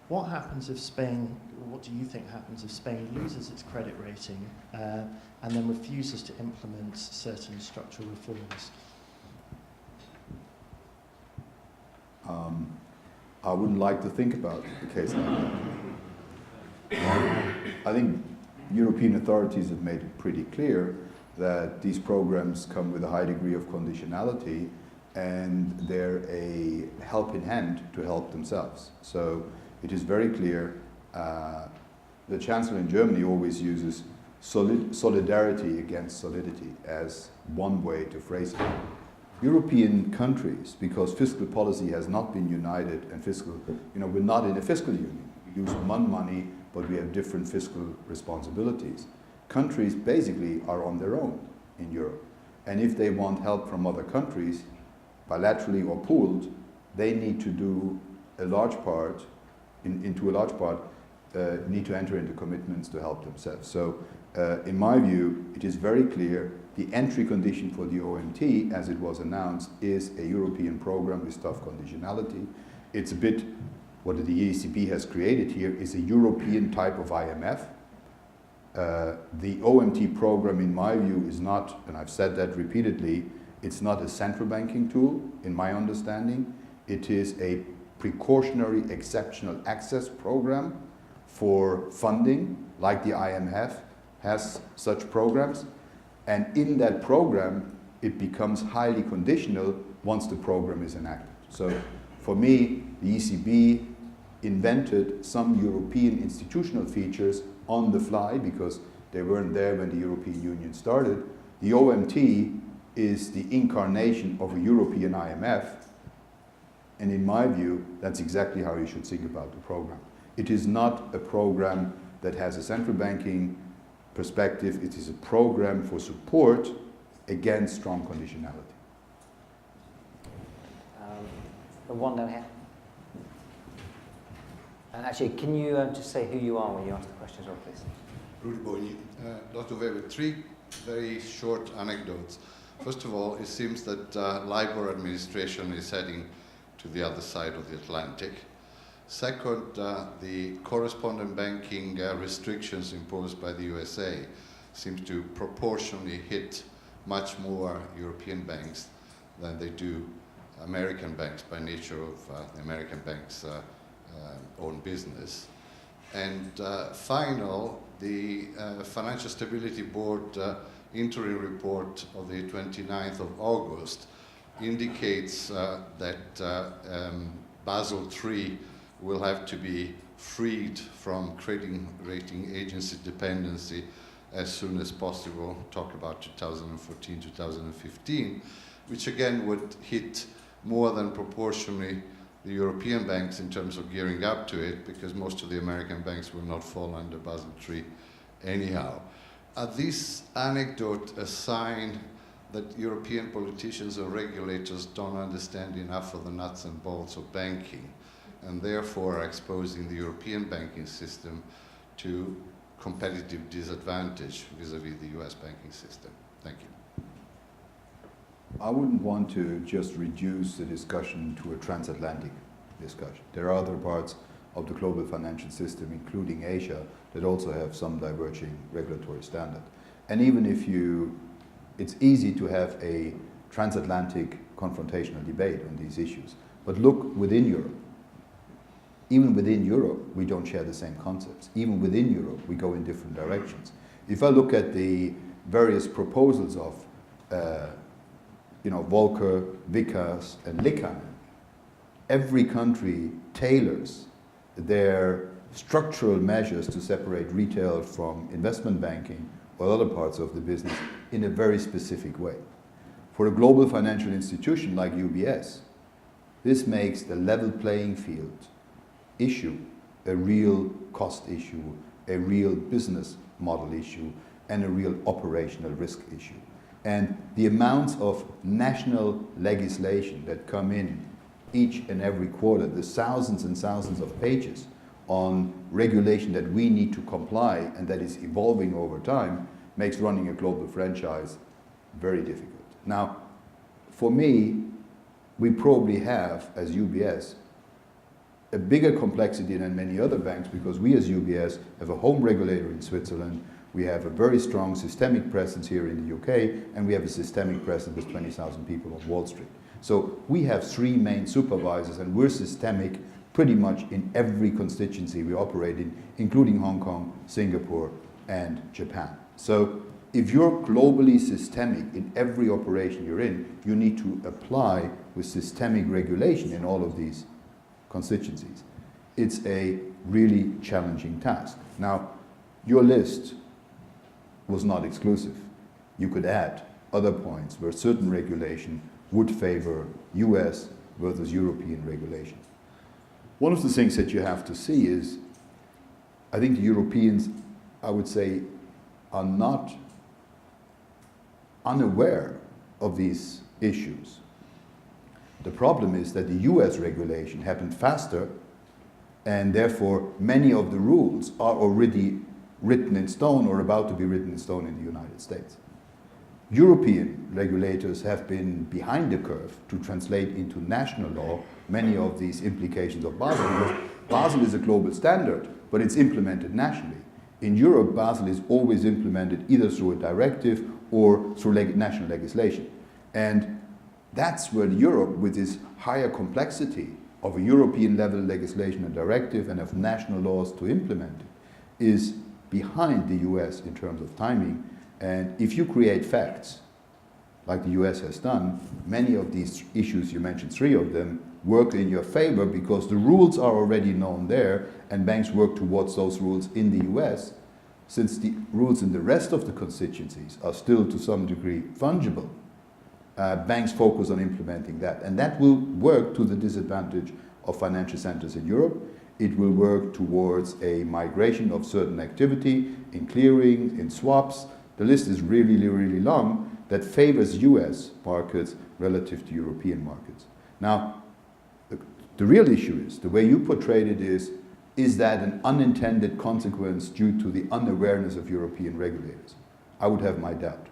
What happens if Spain, or what do you think happens if Spain loses its credit rating and then refuses to implement certain structural reforms? I wouldn't like to think about a case like that. I think European authorities have made it pretty clear that these programs come with a high degree of conditionality and they're a helping hand to help themselves. So it is very clear. The Chancellor in Germany always uses solidarity against solidity as one way to phrase it. European countries, because fiscal policy has not been united and we're not in a fiscal union. We use one money, but we have different fiscal responsibilities. Countries basically are on their own in Europe. And if they want help from other countries, bilaterally or pooled, they need to do a large part, need to enter into commitments to help themselves. So in my view, it is very clear the entry condition for the OMT, as it was announced, is a European program with tough conditionality. It's a bit, what the ECB has created here is a European type of IMF. The OMT program, in my view, is not, and I've said that repeatedly, it's not a central banking tool, in my understanding. It is a precautionary exceptional access program for funding, like the IMF has such programs. And in that program, it becomes highly conditional once the program is enacted. So for me, the ECB invented some European institutional features on the fly because they weren't there when the European Union started. The OMT is the incarnation of a European IMF, and in my view, that's exactly how you should think about the program. It is not a program that has a central banking perspective. It is a program for support against strong conditionality. The one down here. And actually, can you just say who you are when you ask the questions, please? Rudy Boni. Dr. Weber, 3 very short anecdotes. First of all, it seems that LIBOR administration is heading to the other side of the Atlantic. Second, the correspondent banking restrictions imposed by the USA seems to proportionally hit much more European banks than they do American banks by nature of the American banks' own business. And final, the Financial Stability Board interim report of the 29th of August indicates that Basel III will have to be freed from credit rating agency dependency as soon as possible, talk about 2014, 2015, which again would hit more than proportionally the European banks in terms of gearing up to it, because most of the American banks will not fall under Basel III anyhow. Are this anecdote a sign that European politicians or regulators don't understand enough of the nuts and bolts of banking, and therefore are exposing the European banking system to competitive disadvantage vis-à-vis the US banking system? Thank you. I wouldn't want to just reduce the discussion to a transatlantic discussion. There are other parts of the global financial system, including Asia, that also have some diverging regulatory standard. And even if it's easy to have a transatlantic confrontational debate on these issues, but look within Europe. Even within Europe, we don't share the same concepts. Even within Europe, we go in different directions. If I look at the various proposals of Volcker, Vickers, and Liikanen, every country tailors their structural measures to separate retail from investment banking or other parts of the business in a very specific way. For a global financial institution like UBS, this makes the level playing field issue a real cost issue, a real business model issue, and a real operational risk issue. And the amounts of national legislation that come in each and every quarter, the thousands and thousands of pages on regulation that we need to comply and that is evolving over time, makes running a global franchise very difficult. Now, for me, we probably have, as UBS, a bigger complexity than many other banks, because we as UBS have a home regulator in Switzerland, we have a very strong systemic presence here in the UK, and we have a systemic presence with 20,000 people on Wall Street. So we have 3 main supervisors, and we're systemic pretty much in every constituency we operate in, including Hong Kong, Singapore, and Japan. So if you're globally systemic in every operation you're in, you need to apply with systemic regulation in all of these constituencies. It's a really challenging task. Now, your list was not exclusive. You could add other points where certain regulation would favor US versus European regulation. One of the things that you have to see is, I think the Europeans, I would say, are not unaware of these issues. The problem is that the US regulation happened faster, and therefore many of the rules are already written in stone or about to be written in stone in the United States. European regulators have been behind the curve to translate into national law many of these implications of Basel, because Basel is a global standard, but it's implemented nationally. In Europe, Basel is always implemented either through a directive or through national legislation. And that's where Europe, with this higher complexity of a European level legislation and directive and of national laws to implement it, is behind the US in terms of timing. And if you create facts, like the US has done, many of these issues, you mentioned 3 of them, work in your favor because the rules are already known there and banks work towards those rules in the US, since the rules in the rest of the constituencies are still to some degree fungible. Banks focus on implementing that, and that will work to the disadvantage of financial centers in Europe. It will work towards a migration of certain activity in clearing, in swaps. The list is really, really long that favors US markets relative to European markets. Now, the real issue is, the way you portrayed it is that an unintended consequence due to the unawareness of European regulators? I would have my doubt.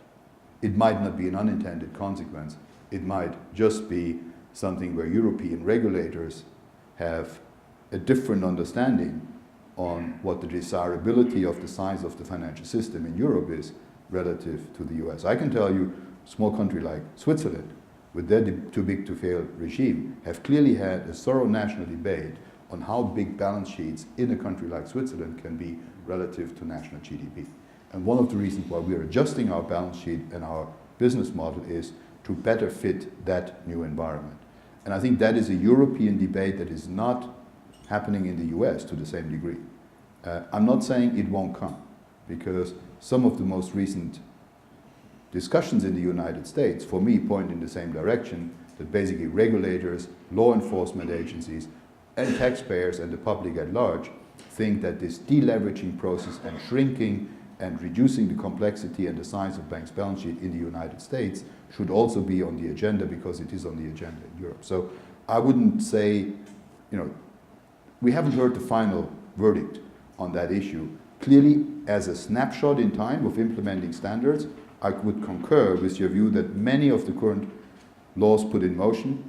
It might not be an unintended consequence. It might just be something where European regulators have a different understanding on what the desirability of the size of the financial system in Europe is relative to the US. I can tell you, a small country like Switzerland, with their too big to fail regime, have clearly had a thorough national debate on how big balance sheets in a country like Switzerland can be relative to national GDP. And one of the reasons why we are adjusting our balance sheet and our business model is to better fit that new environment. And I think that is a European debate that is not happening in the US to the same degree. I'm not saying it won't come, because some of the most recent discussions in the United States, for me, point in the same direction, that basically regulators, law enforcement agencies, and taxpayers and the public at large think that this deleveraging process and shrinking and reducing the complexity and the size of banks' balance sheet in the United States should also be on the agenda, because it is on the agenda in Europe. So I wouldn't say, we haven't heard the final verdict on that issue. Clearly, as a snapshot in time of implementing standards, I would concur with your view that many of the current laws put in motion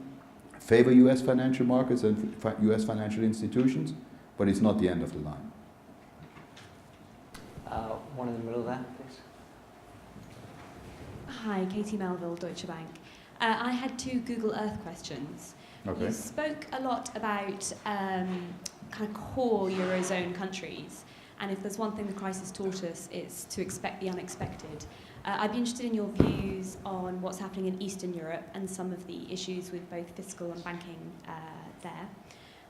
favor US financial markets and US financial institutions, but it's not the end of the line. One in the middle there, please. Hi, Katie Melville, Deutsche Bank. I had 2 Google Earth questions. Okay. You spoke a lot about kind of core Eurozone countries, and if there's one thing the crisis taught us, it's to expect the unexpected. I'd be interested in your views on what's happening in Eastern Europe and some of the issues with both fiscal and banking there.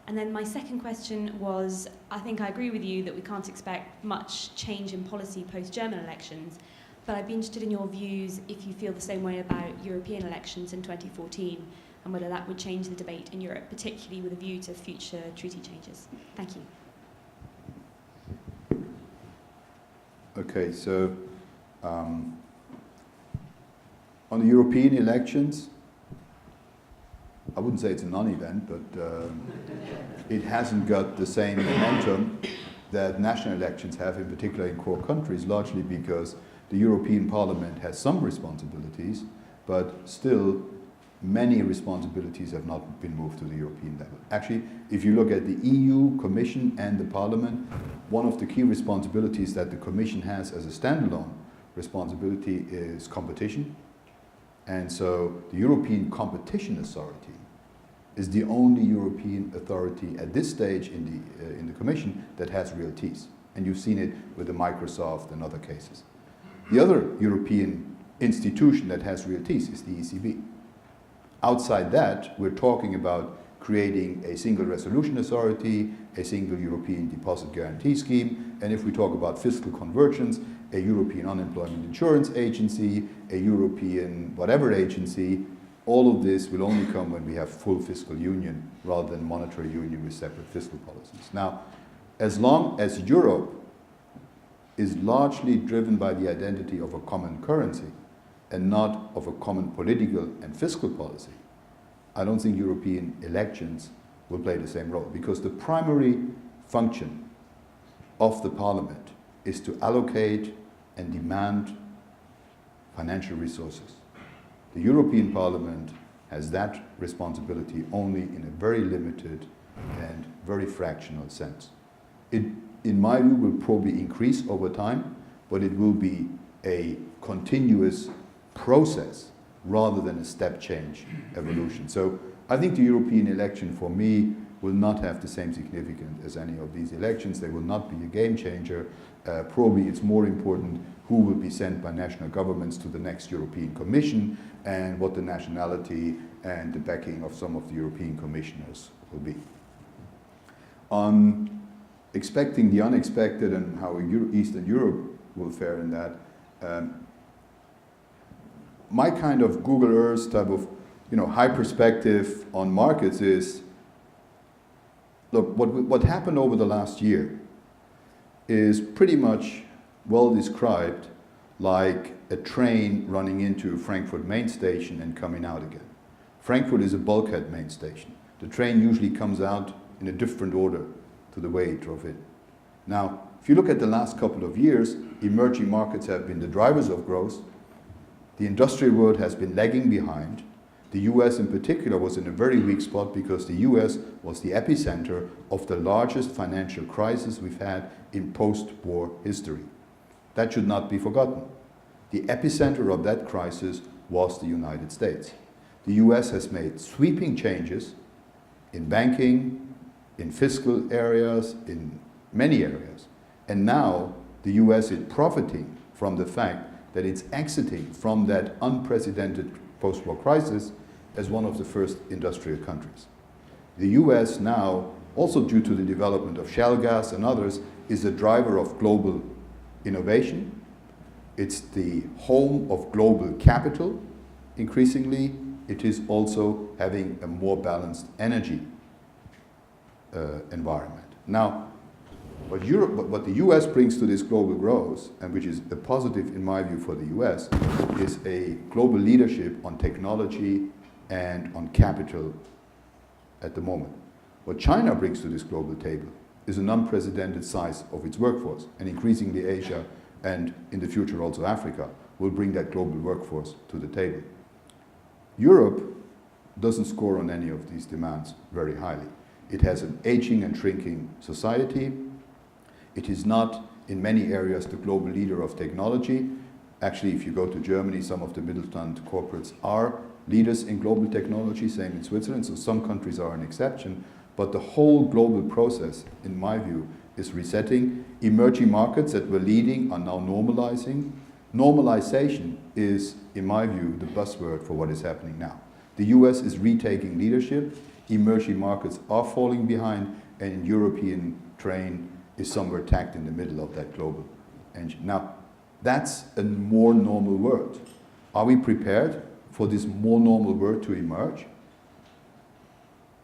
And then my second question was, I think I agree with you that we can't expect much change in policy post-German elections, but I'd be interested in your views if you feel the same way about European elections in 2014 and whether that would change the debate in Europe, particularly with a view to future treaty changes. Thank you. Okay, so on the European elections, I wouldn't say it's a non-event, but it hasn't got the same momentum that national elections have, in particular in core countries, largely because the European Parliament has some responsibilities, but still many responsibilities have not been moved to the European level. Actually, if you look at the EU, Commission and the Parliament, one of the key responsibilities that the Commission has as a standalone responsibility is competition. And so the European Competition Authority is the only European authority at this stage in the Commission that has real teeth. And you've seen it with the Microsoft and other cases. The other European institution that has real teeth is the ECB. Outside that, we're talking about creating a single resolution authority, a single European deposit guarantee scheme, and if we talk about fiscal convergence, a European unemployment insurance agency, a European whatever agency. All of this will only come when we have full fiscal union rather than monetary union with separate fiscal policies. Now, as long as Europe is largely driven by the identity of a common currency and not of a common political and fiscal policy, I don't think European elections will play the same role, because the primary function of the Parliament is to allocate and demand financial resources. The European Parliament has that responsibility only in a very limited and very fractional sense. It, in my view, will probably increase over time, but it will be a continuous process rather than a step change evolution. So I think the European election for me will not have the same significance as any of these elections. They will not be a game changer. Probably it's more important who will be sent by national governments to the next European Commission and what the nationality and the backing of some of the European commissioners will be. On expecting the unexpected and how Eastern Europe will fare in that, my kind of Google Earth type of high perspective on markets is, look, what happened over the last year is pretty much well described like a train running into Frankfurt main station and coming out again. Frankfurt is a bulkhead main station. The train usually comes out in a different order to the way it drove in. Now, if you look at the last couple of years, emerging markets have been the drivers of growth. The industrial world has been lagging behind. The US in particular was in a very weak spot because the US was the epicenter of the largest financial crisis we've had in post-war history. That should not be forgotten. The epicenter of that crisis was the United States. The US has made sweeping changes in banking, in fiscal areas, in many areas. And now the US is profiting from the fact that it's exiting from that unprecedented post-war crisis as one of the first industrial countries. The US now, also due to the development of shale gas and others, is a driver of global innovation. It's the home of global capital. Increasingly, it is also having a more balanced energy environment. Now, what the US brings to this global growth, and which is a positive in my view for the US, is a global leadership on technology and on capital at the moment. What China brings to this global table is an unprecedented size of its workforce, and increasingly Asia and in the future also Africa will bring that global workforce to the table. Europe doesn't score on any of these demands very highly. It has an aging and shrinking society. It is not, in many areas, the global leader of technology. Actually, if you go to Germany, some of the Mittelstand corporates are leaders in global technology, same in Switzerland, so some countries are an exception. But the whole global process, in my view, is resetting. Emerging markets that were leading are now normalizing. Normalization is, in my view, the buzzword for what is happening now. The US is retaking leadership. Emerging markets are falling behind, and European train is somewhere tacked in the middle of that global engine. Now, that's a more normal world. Are we prepared for this more normal world to emerge?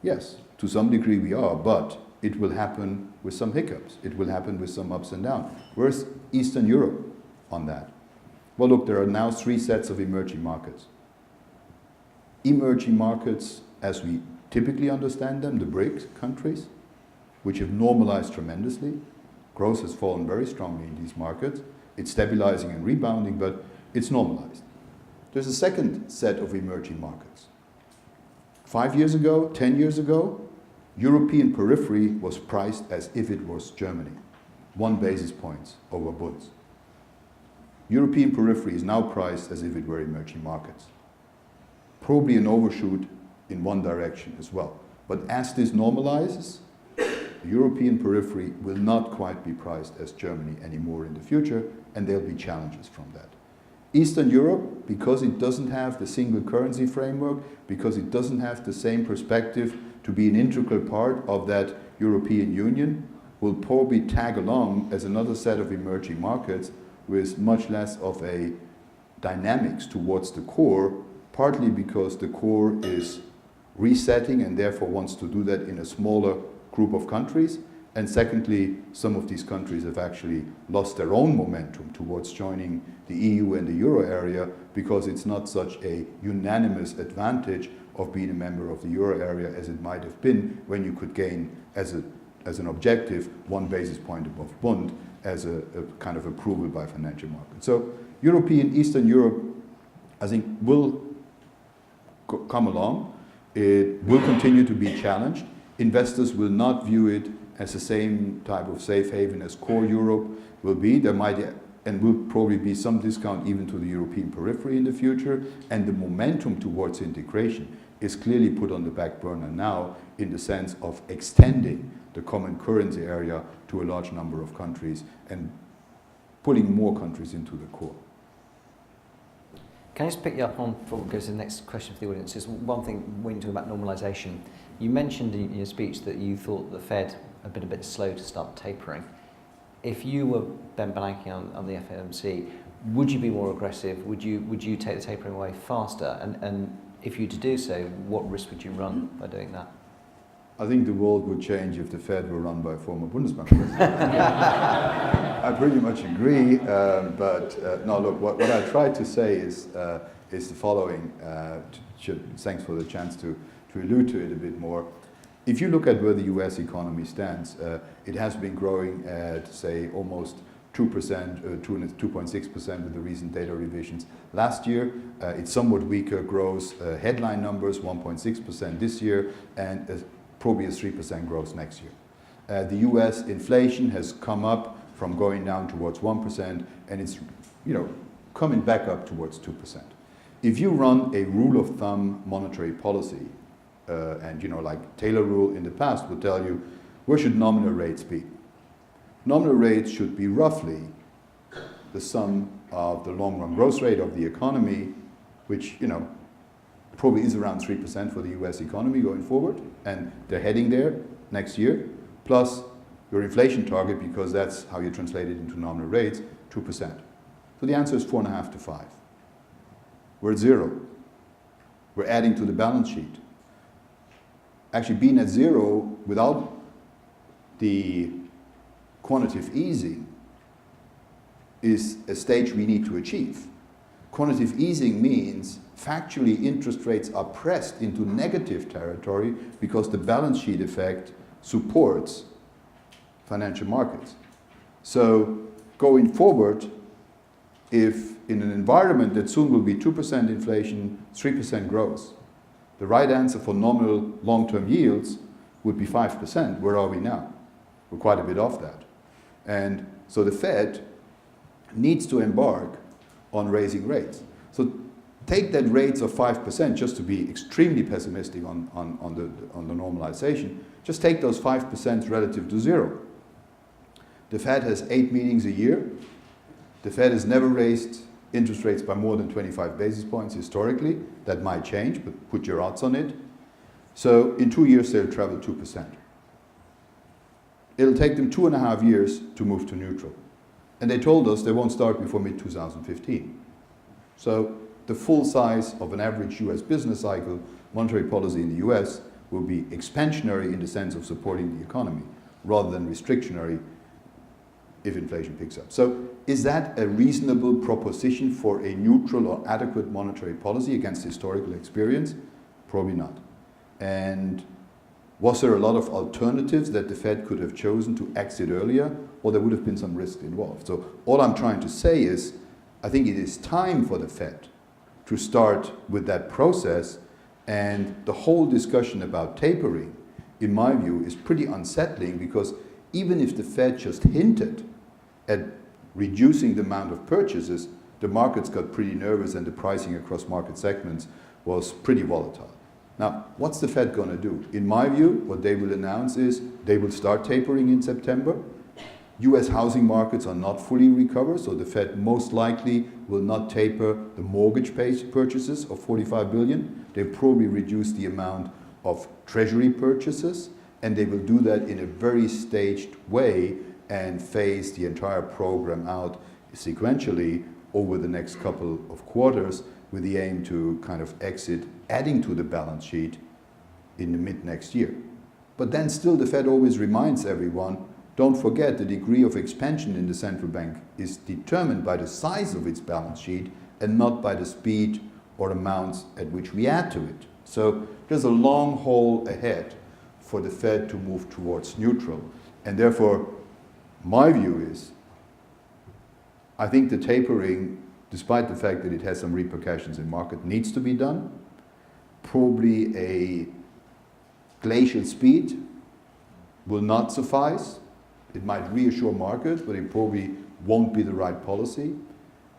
Yes, to some degree we are, but it will happen with some hiccups. It will happen with some ups and downs. Where's Eastern Europe on that? Well, look, there are now 3 sets of emerging markets. Emerging markets, as we typically understand them, the BRICS countries, which have normalized tremendously. Growth has fallen very strongly in these markets. It's stabilizing and rebounding, but it's normalized. There's a second set of emerging markets. 5 years ago, 10 years ago, European periphery was priced as if it was Germany. 1 basis point over bunds. European periphery is now priced as if it were emerging markets. Probably an overshoot in one direction as well. But as this normalizes, the European periphery will not quite be priced as Germany anymore in the future, and there'll be challenges from that. Eastern Europe, because it doesn't have the single currency framework, because it doesn't have the same perspective to be an integral part of that European Union, will probably tag along as another set of emerging markets with much less of a dynamics towards the core, partly because the core is resetting and therefore wants to do that in a smaller group of countries. And secondly, some of these countries have actually lost their own momentum towards joining the EU and the Euro area because it's not such a unanimous advantage of being a member of the Euro area as it might have been when you could gain as an objective 1 basis point above bond as a kind of approval by financial markets. So Eastern Europe I think will come along. It will continue to be challenged. Investors will not view it as the same type of safe haven as core Europe will be. There might and will probably be some discount even to the European periphery in the future. And the momentum towards integration is clearly put on the back burner now in the sense of extending the common currency area to a large number of countries and pulling more countries into the core. Can I just pick you up on before we go to the next question for the audience? Is one thing when you talk about normalisation, you mentioned in your speech that you thought the Fed had been a bit slow to start tapering. If you were then banking on the FOMC, would you be more aggressive? Would you take the tapering away faster? And if you were to do so, what risk would you run by doing that? I think the world would change if the Fed were run by a former Bundesbank president. I pretty much agree, but no, look, what I tried to say is the following. Thanks for the chance to allude to it a bit more. If you look at where the US economy stands, it has been growing at, say, almost 2%, 2.6% with the recent data revisions. Last year, it's somewhat weaker growth. Headline numbers, 1.6% this year, and probably a 3% growth next year. The US inflation has come up from going down towards 1%, and it's coming back up towards 2%. If you run a rule of thumb monetary policy, and like Taylor rule in the past would tell you, where should nominal rates be? Nominal rates should be roughly the sum of the long run growth rate of the economy, which probably is around 3% for the US economy going forward, and they're heading there next year, plus your inflation target, because that's how you translate it into nominal rates, 2%. So the answer is 4.5 to 5. We're at 0. We're adding to the balance sheet. Actually, being at 0 without the quantitative easing is a stage we need to achieve. Quantitative easing means factually interest rates are pressed into negative territory because the balance sheet effect supports financial markets. So going forward, if in an environment that soon will be 2% inflation, 3% growth, the right answer for nominal long-term yields would be 5%. Where are we now? We're quite a bit off that. And so the Fed needs to embark on raising rates. So take that rates of 5%, just to be extremely pessimistic on the normalization, just take those 5% relative to 0. The Fed has 8 meetings a year. The Fed has never raised interest rates by more than 25 basis points historically. That might change, but put your odds on it. So in 2 years, they'll travel 2%. It'll take them 2.5 years to move to neutral. And they told us they won't start before mid-2015. So the full size of an average US business cycle, monetary policy in the US, will be expansionary in the sense of supporting the economy, rather than restrictionary if inflation picks up. So is that a reasonable proposition for a neutral or adequate monetary policy against historical experience? Probably not. And was there a lot of alternatives that the Fed could have chosen to exit earlier, or there would have been some risk involved? So all I'm trying to say is, I think it is time for the Fed to start with that process, and the whole discussion about tapering, in my view, is pretty unsettling, because even if the Fed just hinted at reducing the amount of purchases, the markets got pretty nervous and the pricing across market segments was pretty volatile. Now, what's the Fed going to do? In my view, what they will announce is they will start tapering in September. US housing markets are not fully recovered, so the Fed most likely will not taper the mortgage purchases of $45 billion. They probably reduce the amount of treasury purchases, and they will do that in a very staged way and phase the entire program out sequentially over the next couple of quarters, with the aim to kind of exit adding to the balance sheet in the mid next year. But then still the Fed always reminds everyone, don't forget the degree of expansion in the central bank is determined by the size of its balance sheet and not by the speed or amounts at which we add to it. So there's a long haul ahead for the Fed to move towards neutral. And therefore, my view is, I think the tapering despite the fact that it has some repercussions in market, needs to be done. Probably a glacial speed will not suffice. It might reassure markets, but it probably won't be the right policy.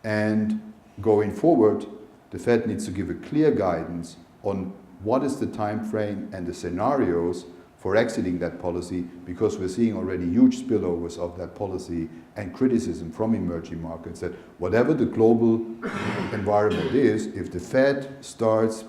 And going forward, the Fed needs to give a clear guidance on what is the time frame and the scenarios for exiting that policy, because we're seeing already huge spillovers of that policy and criticism from emerging markets that whatever the global environment is, if the Fed starts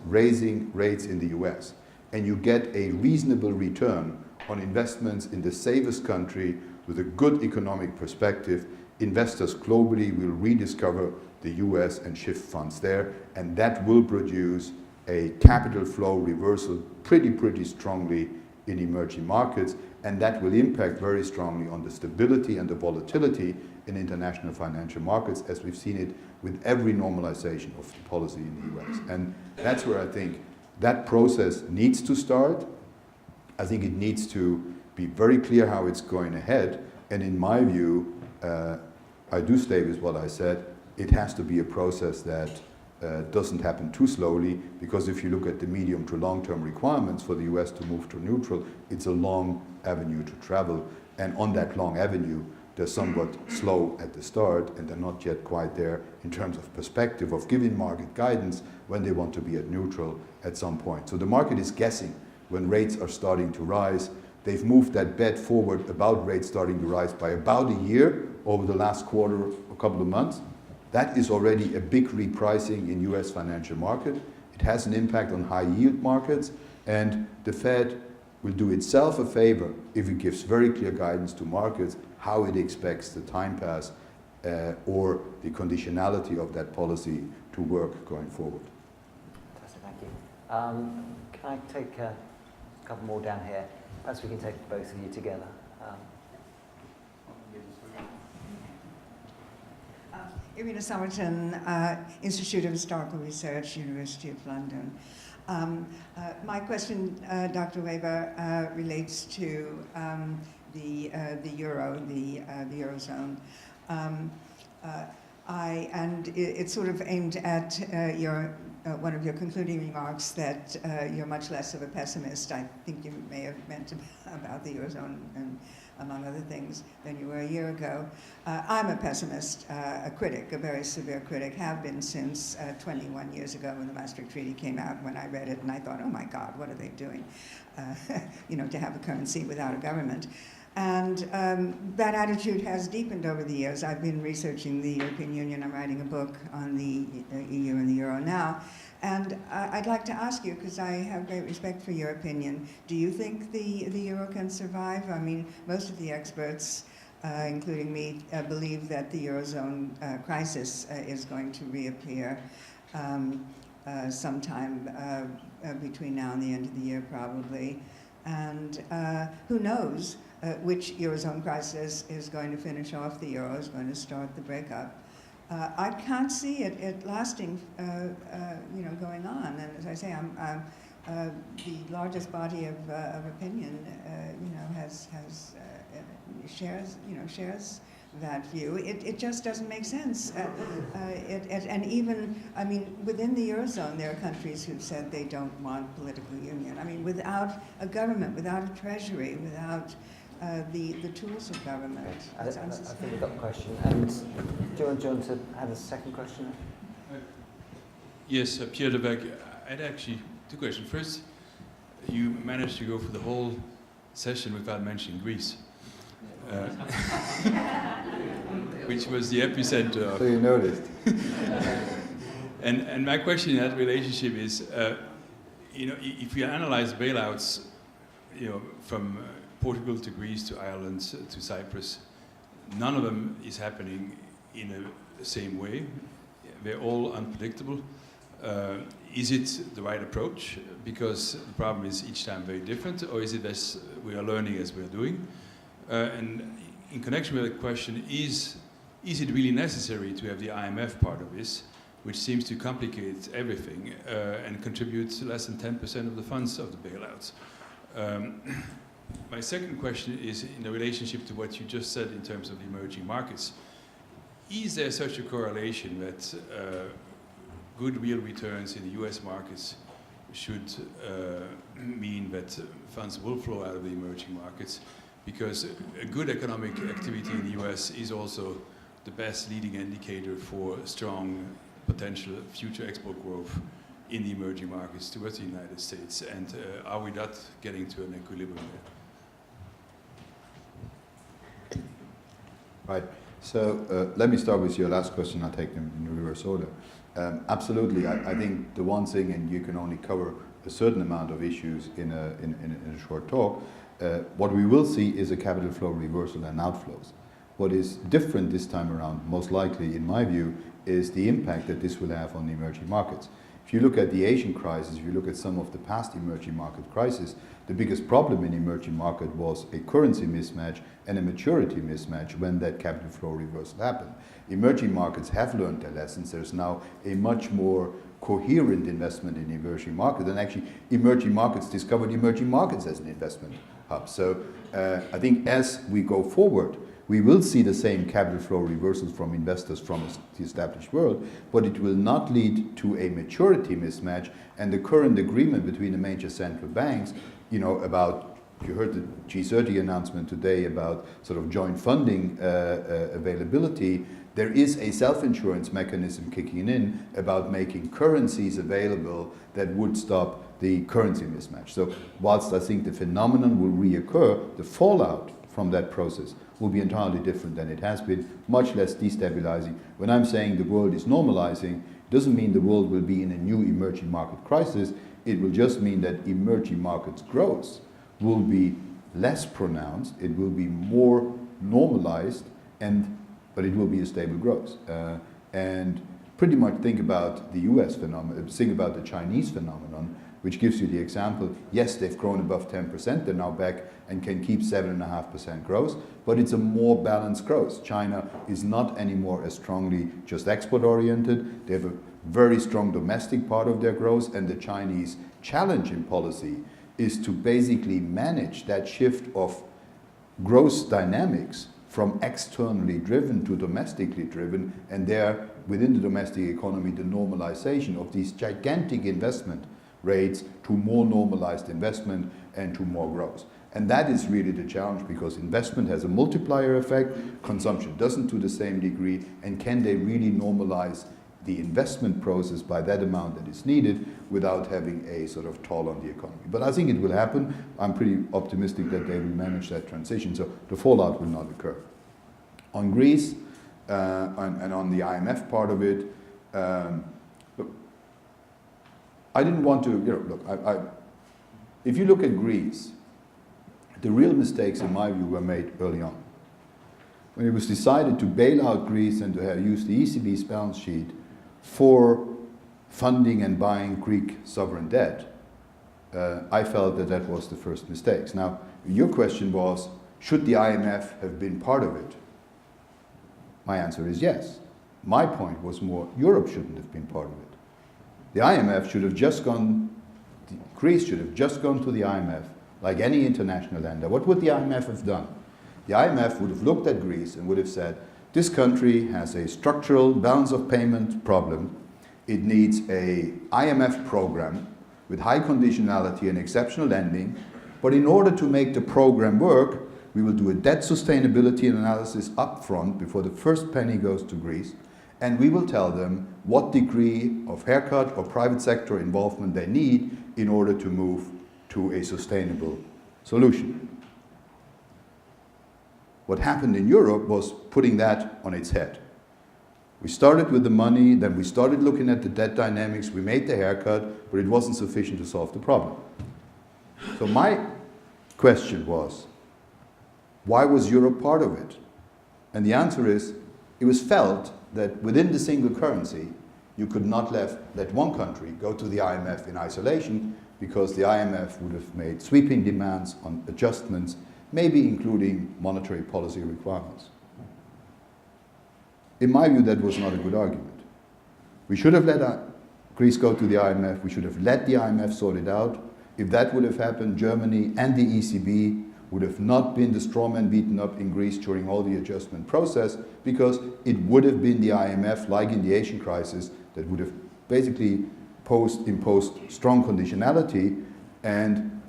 raising rates in the US and you get a reasonable return on investments in the safest country with a good economic perspective, investors globally will rediscover the US and shift funds there, and that will produce a capital flow reversal pretty strongly in emerging markets, and that will impact very strongly on the stability and the volatility in international financial markets, as we've seen it with every normalization of the policy in the US. And that's where I think that process needs to start. I think it needs to be very clear how it's going ahead, and in my view, I do stay with what I said, it has to be a process that doesn't happen too slowly, because if you look at the medium to long-term requirements for the US to move to neutral, it's a long avenue to travel, and on that long avenue, they're somewhat slow at the start, and they're not yet quite there in terms of perspective of giving market guidance when they want to be at neutral at some point. So the market is guessing when rates are starting to rise. They've moved that bet forward about rates starting to rise by about a year over the last quarter, a couple of months. That is already a big repricing in US financial market. It has an impact on high yield markets, and the Fed will do itself a favor if it gives very clear guidance to markets how it expects the time pass or the conditionality of that policy to work going forward. Fantastic, thank you. Can I take a couple more down here? Perhaps we can take both of you together. Irina Somerton, Institute of Historical Research, University of London. My question, Dr. Weber, relates to the Eurozone. It's sort of aimed at one of your concluding remarks that you're much less of a pessimist. I think you may have meant about the Eurozone and among other things, than you were a year ago. I'm a pessimist, a critic, a very severe critic, have been since 21 years ago when the Maastricht Treaty came out, when I read it and I thought, oh my God, what are they doing? To have a currency without a government. And that attitude has deepened over the years. I've been researching the European Union. I'm writing a book on the EU and the Euro now. And I'd like to ask you, because I have great respect for your opinion, do you think the Euro can survive? I mean, most of the experts, including me, believe that the Eurozone crisis is going to reappear sometime between now and the end of the year, probably. And who knows which Eurozone crisis is going to finish off the Euro, is going to start the breakup. I can't see it lasting, going on. And as I say, I'm the largest body of opinion, shares that view. It just doesn't make sense. And even, I mean, within the Eurozone, there are countries who've said they don't want political union. I mean, without a government, without a treasury, without the tools of government. I think we've got a question. And do you want to have a second question? Yes, Pierre de Beck. I had actually two questions. First, you managed to go for the whole session without mentioning Greece, which was the epicenter of... So you noticed. And my question in that relationship is, if we analyze bailouts, from Portugal to Greece to Ireland to Cyprus, none of them is happening in the same way. They're all unpredictable. Is it the right approach? Because the problem is each time very different, or is it as we are learning as we're doing? And in connection with the question, is it really necessary to have the IMF part of this, which seems to complicate everything and contributes less than 10% of the funds of the bailouts? My second question is in the relationship to what you just said in terms of emerging markets. is there such a correlation that good real returns in the US markets should mean that funds will flow out of the emerging markets? Because a good economic activity in the US is also the best leading indicator for strong potential future export growth in the emerging markets towards the United States. And are we not getting to an equilibrium there? Right. So let me start with your last question. I'll take them in reverse order. Absolutely. I think the one thing, and you can only cover a certain amount of issues in a short talk, what we will see is a capital flow reversal and outflows. What is different this time around, most likely, in my view, is the impact that this will have on the emerging markets. If you look at the Asian crisis, if you look at some of the past emerging market crises, the biggest problem in emerging market was a currency mismatch and a maturity mismatch when that capital flow reversal happened. Emerging markets have learned their lessons. There's now a much more coherent investment in emerging markets, and actually emerging markets discovered emerging markets as an investment hub. So I think as we go forward, we will see the same capital flow reversals from investors from the established world, but it will not lead to a maturity mismatch. And the current agreement between the major central banks, about, you heard the G30 announcement today about sort of joint funding availability. There is a self-insurance mechanism kicking in about making currencies available that would stop the currency mismatch. So whilst I think the phenomenon will reoccur, the fallout from that process will be entirely different than it has been, much less destabilizing. When I'm saying the world is normalizing, it doesn't mean the world will be in a new emerging market crisis. It will just mean that emerging markets growth will be less pronounced, it will be more normalized, but it will be a stable growth. And pretty much think about the US phenomenon, think about the Chinese phenomenon, which gives you the example. Yes, they've grown above 10%, they're now back and can keep 7.5% growth, but it's a more balanced growth. China is not anymore as strongly just export-oriented. They have a very strong domestic part of their growth, and the Chinese challenge in policy is to basically manage that shift of growth dynamics from externally driven to domestically driven, and there, within the domestic economy, the normalization of these gigantic investment rates to more normalized investment and to more growth. And that is really the challenge, because investment has a multiplier effect, consumption doesn't to the same degree, and can they really normalize the investment process by that amount that is needed without having a sort of toll on the economy. But I think it will happen. I'm pretty optimistic that they will manage that transition, so the fallout will not occur. On Greece and on the IMF part of it, look, I didn't want to, if you look at Greece, the real mistakes in my view were made early on. When it was decided to bail out Greece and to use the ECB's balance sheet for funding and buying Greek sovereign debt, I felt that that was the first mistakes. Now, your question was, should the IMF have been part of it? My answer is yes. My point was more, Europe shouldn't have been part of it. The IMF should have just gone, Greece should have just gone to the IMF like any international lender. What would the IMF have done? The IMF would have looked at Greece and would have said, this country has a structural balance of payment problem. It needs an IMF program with high conditionality and exceptional lending. But in order to make the program work, we will do a debt sustainability analysis up front before the first penny goes to Greece. And we will tell them what degree of haircut or private sector involvement they need in order to move to a sustainable solution. What happened in Europe was putting that on its head. We started with the money, then we started looking at the debt dynamics, we made the haircut, but it wasn't sufficient to solve the problem. So my question was, why was Europe part of it? And the answer is, it was felt that within the single currency, you could not let one country go to the IMF in isolation, because the IMF would have made sweeping demands on adjustments, maybe including monetary policy requirements. In my view, that was not a good argument. We should have let Greece go to the IMF. We should have let the IMF sort it out. If that would have happened, Germany and the ECB would have not been the straw man beaten up in Greece during all the adjustment process, because it would have been the IMF, like in the Asian crisis, that would have basically imposed strong conditionality, and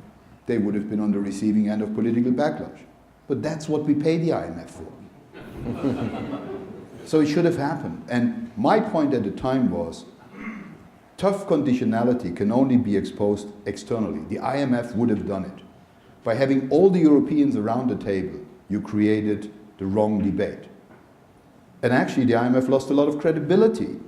they would have been on the receiving end of political backlash. But that's what we pay the IMF for. So it should have happened. And my point at the time was, tough conditionality can only be exposed externally. The IMF would have done it. By having all the Europeans around the table, you created the wrong debate. And actually, the IMF lost a lot of credibility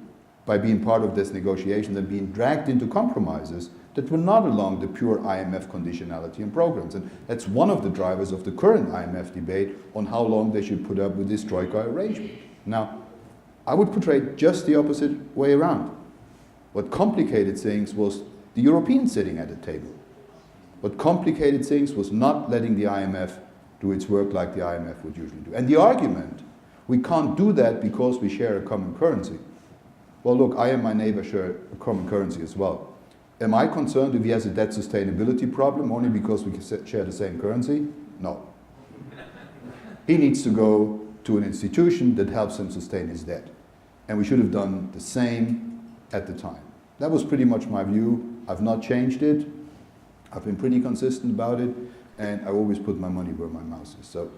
by being part of this negotiation and being dragged into compromises that were not along the pure IMF conditionality and programs. And that's one of the drivers of the current IMF debate on how long they should put up with this Troika arrangement. Now, I would portray just the opposite way around. What complicated things was the Europeans sitting at the table. What complicated things was not letting the IMF do its work like the IMF would usually do. And the argument, we can't do that because we share a common currency. Well, look, I and my neighbor share a common currency as well. Am I concerned if he has a debt sustainability problem only because we share the same currency? No. He needs to go to an institution that helps him sustain his debt. And we should have done the same at the time. That was pretty much my view. I've not changed it. I've been pretty consistent about it, and I always put my money where my mouth is. So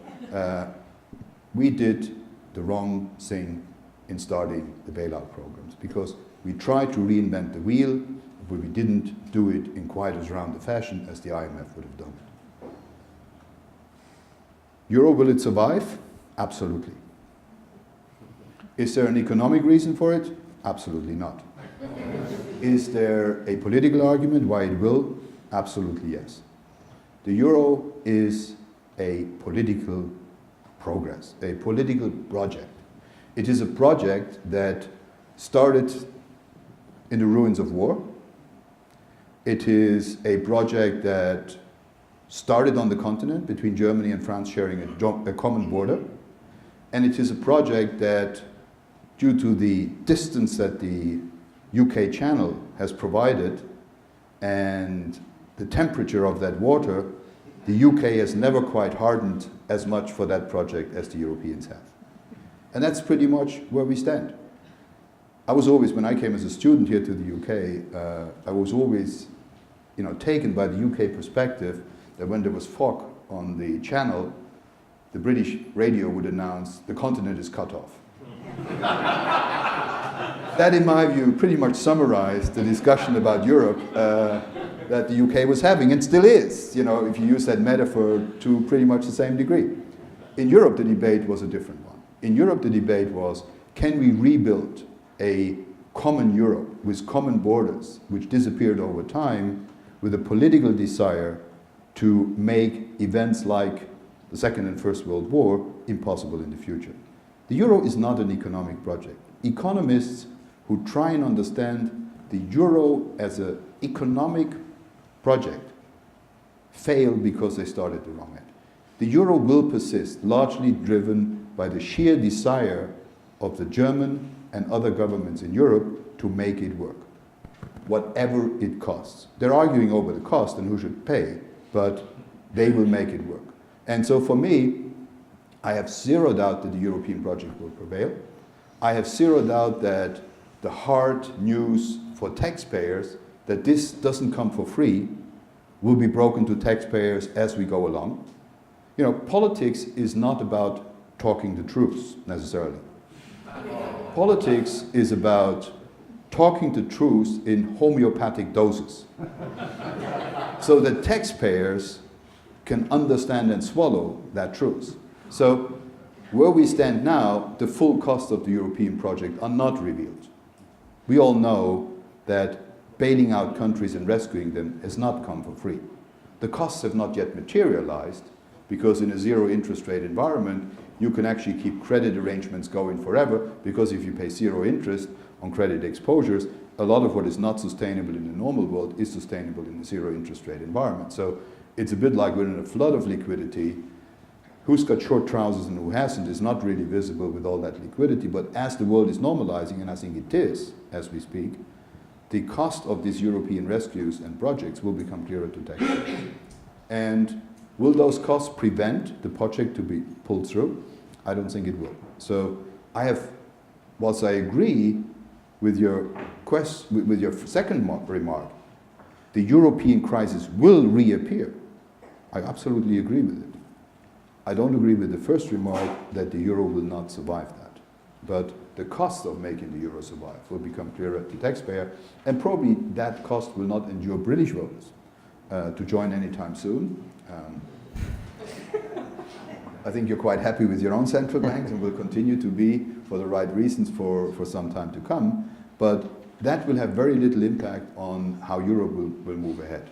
we did the wrong thing in starting the bailout programs, because we tried to reinvent the wheel, but we didn't do it in quite as round a fashion as the IMF would have done it. Euro, will it survive? Absolutely. Is there an economic reason for it? Absolutely not. Is there a political argument why it will? Absolutely yes. The euro is a political progress, a political project. It is a project that started in the ruins of war. It is a project that started on the continent between Germany and France sharing a common border. And it is a project that, due to the distance that the UK Channel has provided and the temperature of that water, the UK has never quite hardened as much for that project as the Europeans have. And that's pretty much where we stand. I was always, when I came as a student here to the UK, I was always, taken by the UK perspective that when there was fog on the channel, the British radio would announce, the continent is cut off. That, in my view, pretty much summarized the discussion about Europe that the UK was having, and still is, if you use that metaphor to pretty much the same degree. In Europe, the debate was a different one. In Europe, the debate was, can we rebuild a common Europe with common borders, which disappeared over time, with a political desire to make events like the Second and First World War impossible in the future. The euro is not an economic project. Economists who try and understand the euro as an economic project fail because they started the wrong end. The euro will persist, largely driven by the sheer desire of the German and other governments in Europe to make it work, whatever it costs. They're arguing over the cost and who should pay, but they will make it work. And so for me, I have zero doubt that the European project will prevail. I have zero doubt that the hard news for taxpayers, that this doesn't come for free, will be broken to taxpayers as we go along. Politics is not about talking the truth, necessarily. Politics is about talking the truth in homeopathic doses, so that taxpayers can understand and swallow that truth. So where we stand now, the full cost of the European project are not revealed. We all know that bailing out countries and rescuing them has not come for free. The costs have not yet materialized, because in a zero interest rate environment, you can actually keep credit arrangements going forever, because if you pay zero interest on credit exposures, a lot of what is not sustainable in the normal world is sustainable in a zero interest rate environment. So it's a bit like we're in a flood of liquidity. Who's got short trousers and who hasn't is not really visible with all that liquidity, but as the world is normalizing, and I think it is as we speak, the cost of these European rescues and projects will become clearer to taxpayers. And Will those costs prevent the project to be pulled through? I don't think it will. So whilst I agree with your second remark, the European crisis will reappear. I absolutely agree with it. I don't agree with the first remark that the euro will not survive that. But the cost of making the euro survive will become clearer to taxpayer, and probably that cost will not endure British voters to join anytime soon. I think you're quite happy with your own central banks and will continue to be for the right reasons for some time to come. But that will have very little impact on how Europe will move ahead.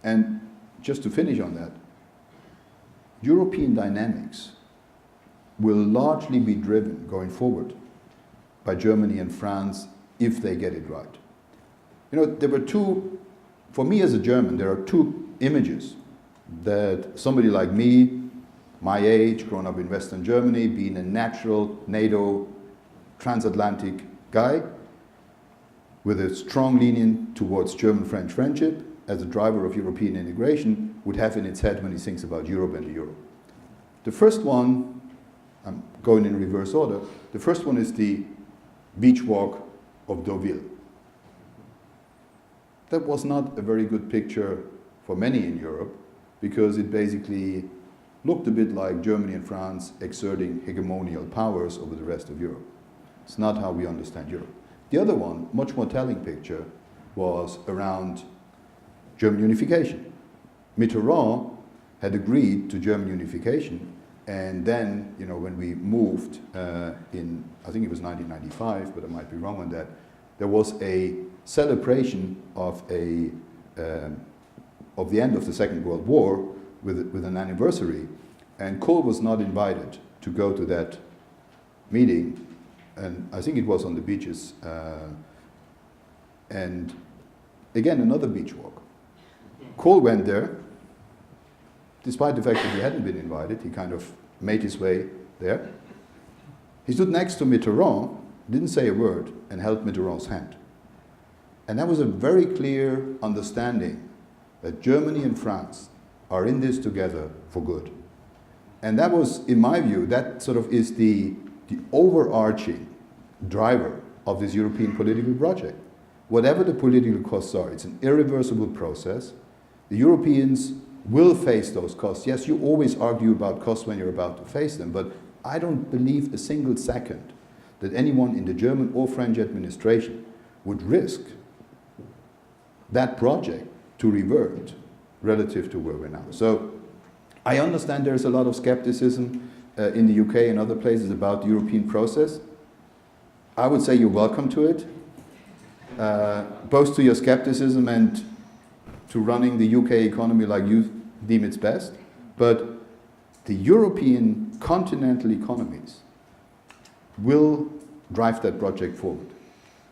And just to finish on that, European dynamics will largely be driven going forward by Germany and France if they get it right. You know, there were two, for me as a German, there are two images that somebody like me, my age, grown up in Western Germany, being a natural NATO transatlantic guy with a strong leaning towards German-French friendship as a driver of European integration would have in its head when he thinks about Europe and the euro. The first one, I'm going in reverse order, the first one is the beach walk of Deauville. That was not a very good picture for many in Europe because it basically looked a bit like Germany and France exerting hegemonial powers over the rest of Europe. It's not how we understand Europe. The other one, much more telling picture, was around German unification. Mitterrand had agreed to German unification, and then, you know, when we moved in, I think it was 1995, but I might be wrong on that, there was a celebration of the end of the Second World War with an anniversary, and Kohl was not invited to go to that meeting, and I think it was on the beaches, and again another beach walk. Kohl went there, despite the fact that he hadn't been invited. He kind of made his way there. He stood next to Mitterrand, didn't say a word, and held Mitterrand's hand. And that was a very clear understanding that Germany and France are in this together for good. And that was, in my view, that sort of is the overarching driver of this European political project. Whatever the political costs are, it's an irreversible process. The Europeans will face those costs. Yes, you always argue about costs when you're about to face them, but I don't believe a single second that anyone in the German or French administration would risk that project to revert relative to where we're now. So I understand there's a lot of skepticism in the UK and other places about the European process. I would say you're welcome to it, both to your skepticism and to running the UK economy like you deem it's best. But the European continental economies will drive that project forward.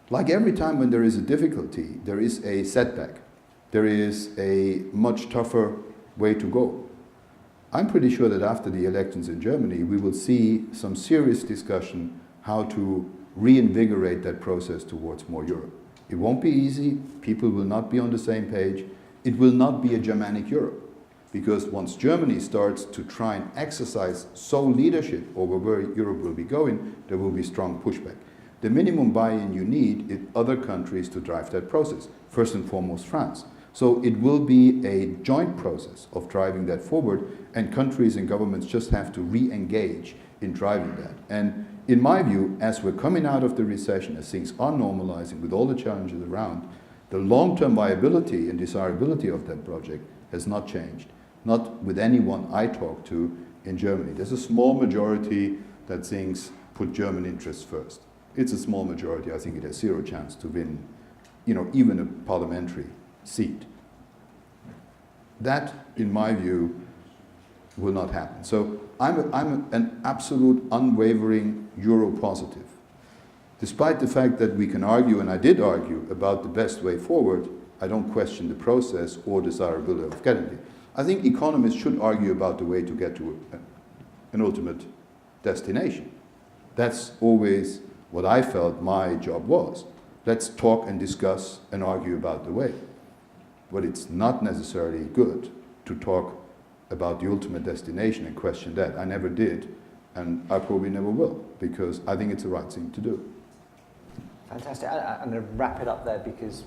Like every time when there is a difficulty, there is a setback. There is a much tougher way to go. I'm pretty sure that after the elections in Germany, we will see some serious discussion how to reinvigorate that process towards more Europe. It won't be easy. People will not be on the same page. It will not be a Germanic Europe, because once Germany starts to try and exercise sole leadership over where Europe will be going, there will be strong pushback. The minimum buy-in you need is other countries to drive that process, first and foremost France. So it will be a joint process of driving that forward, and countries and governments just have to re-engage in driving that. And in my view, as we're coming out of the recession, as things are normalizing with all the challenges around, the long-term viability and desirability of that project has not changed, not with anyone I talk to in Germany. There's a small majority that thinks put German interests first. It's a small majority. I think it has zero chance to win, you know, even a parliamentary seat. That, in my view, will not happen. So I'm an absolute unwavering Euro positive. Despite the fact that we can argue, and I did argue, about the best way forward, I don't question the process or desirability of getting it. I think economists should argue about the way to get to an ultimate destination. That's always what I felt my job was. Let's talk and discuss and argue about the way. But it's not necessarily good to talk about the ultimate destination and question that. I never did, and I probably never will, because I think it's the right thing to do. Fantastic. I'm going to wrap it up there because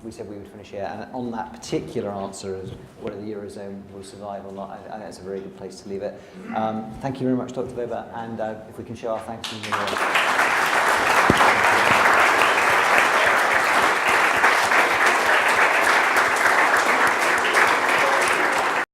we said we would finish here. And on that particular answer of whether the Eurozone will survive or not, I think that's a very good place to leave it. Thank you very much, Dr. Weber. And if we can show our thanks in the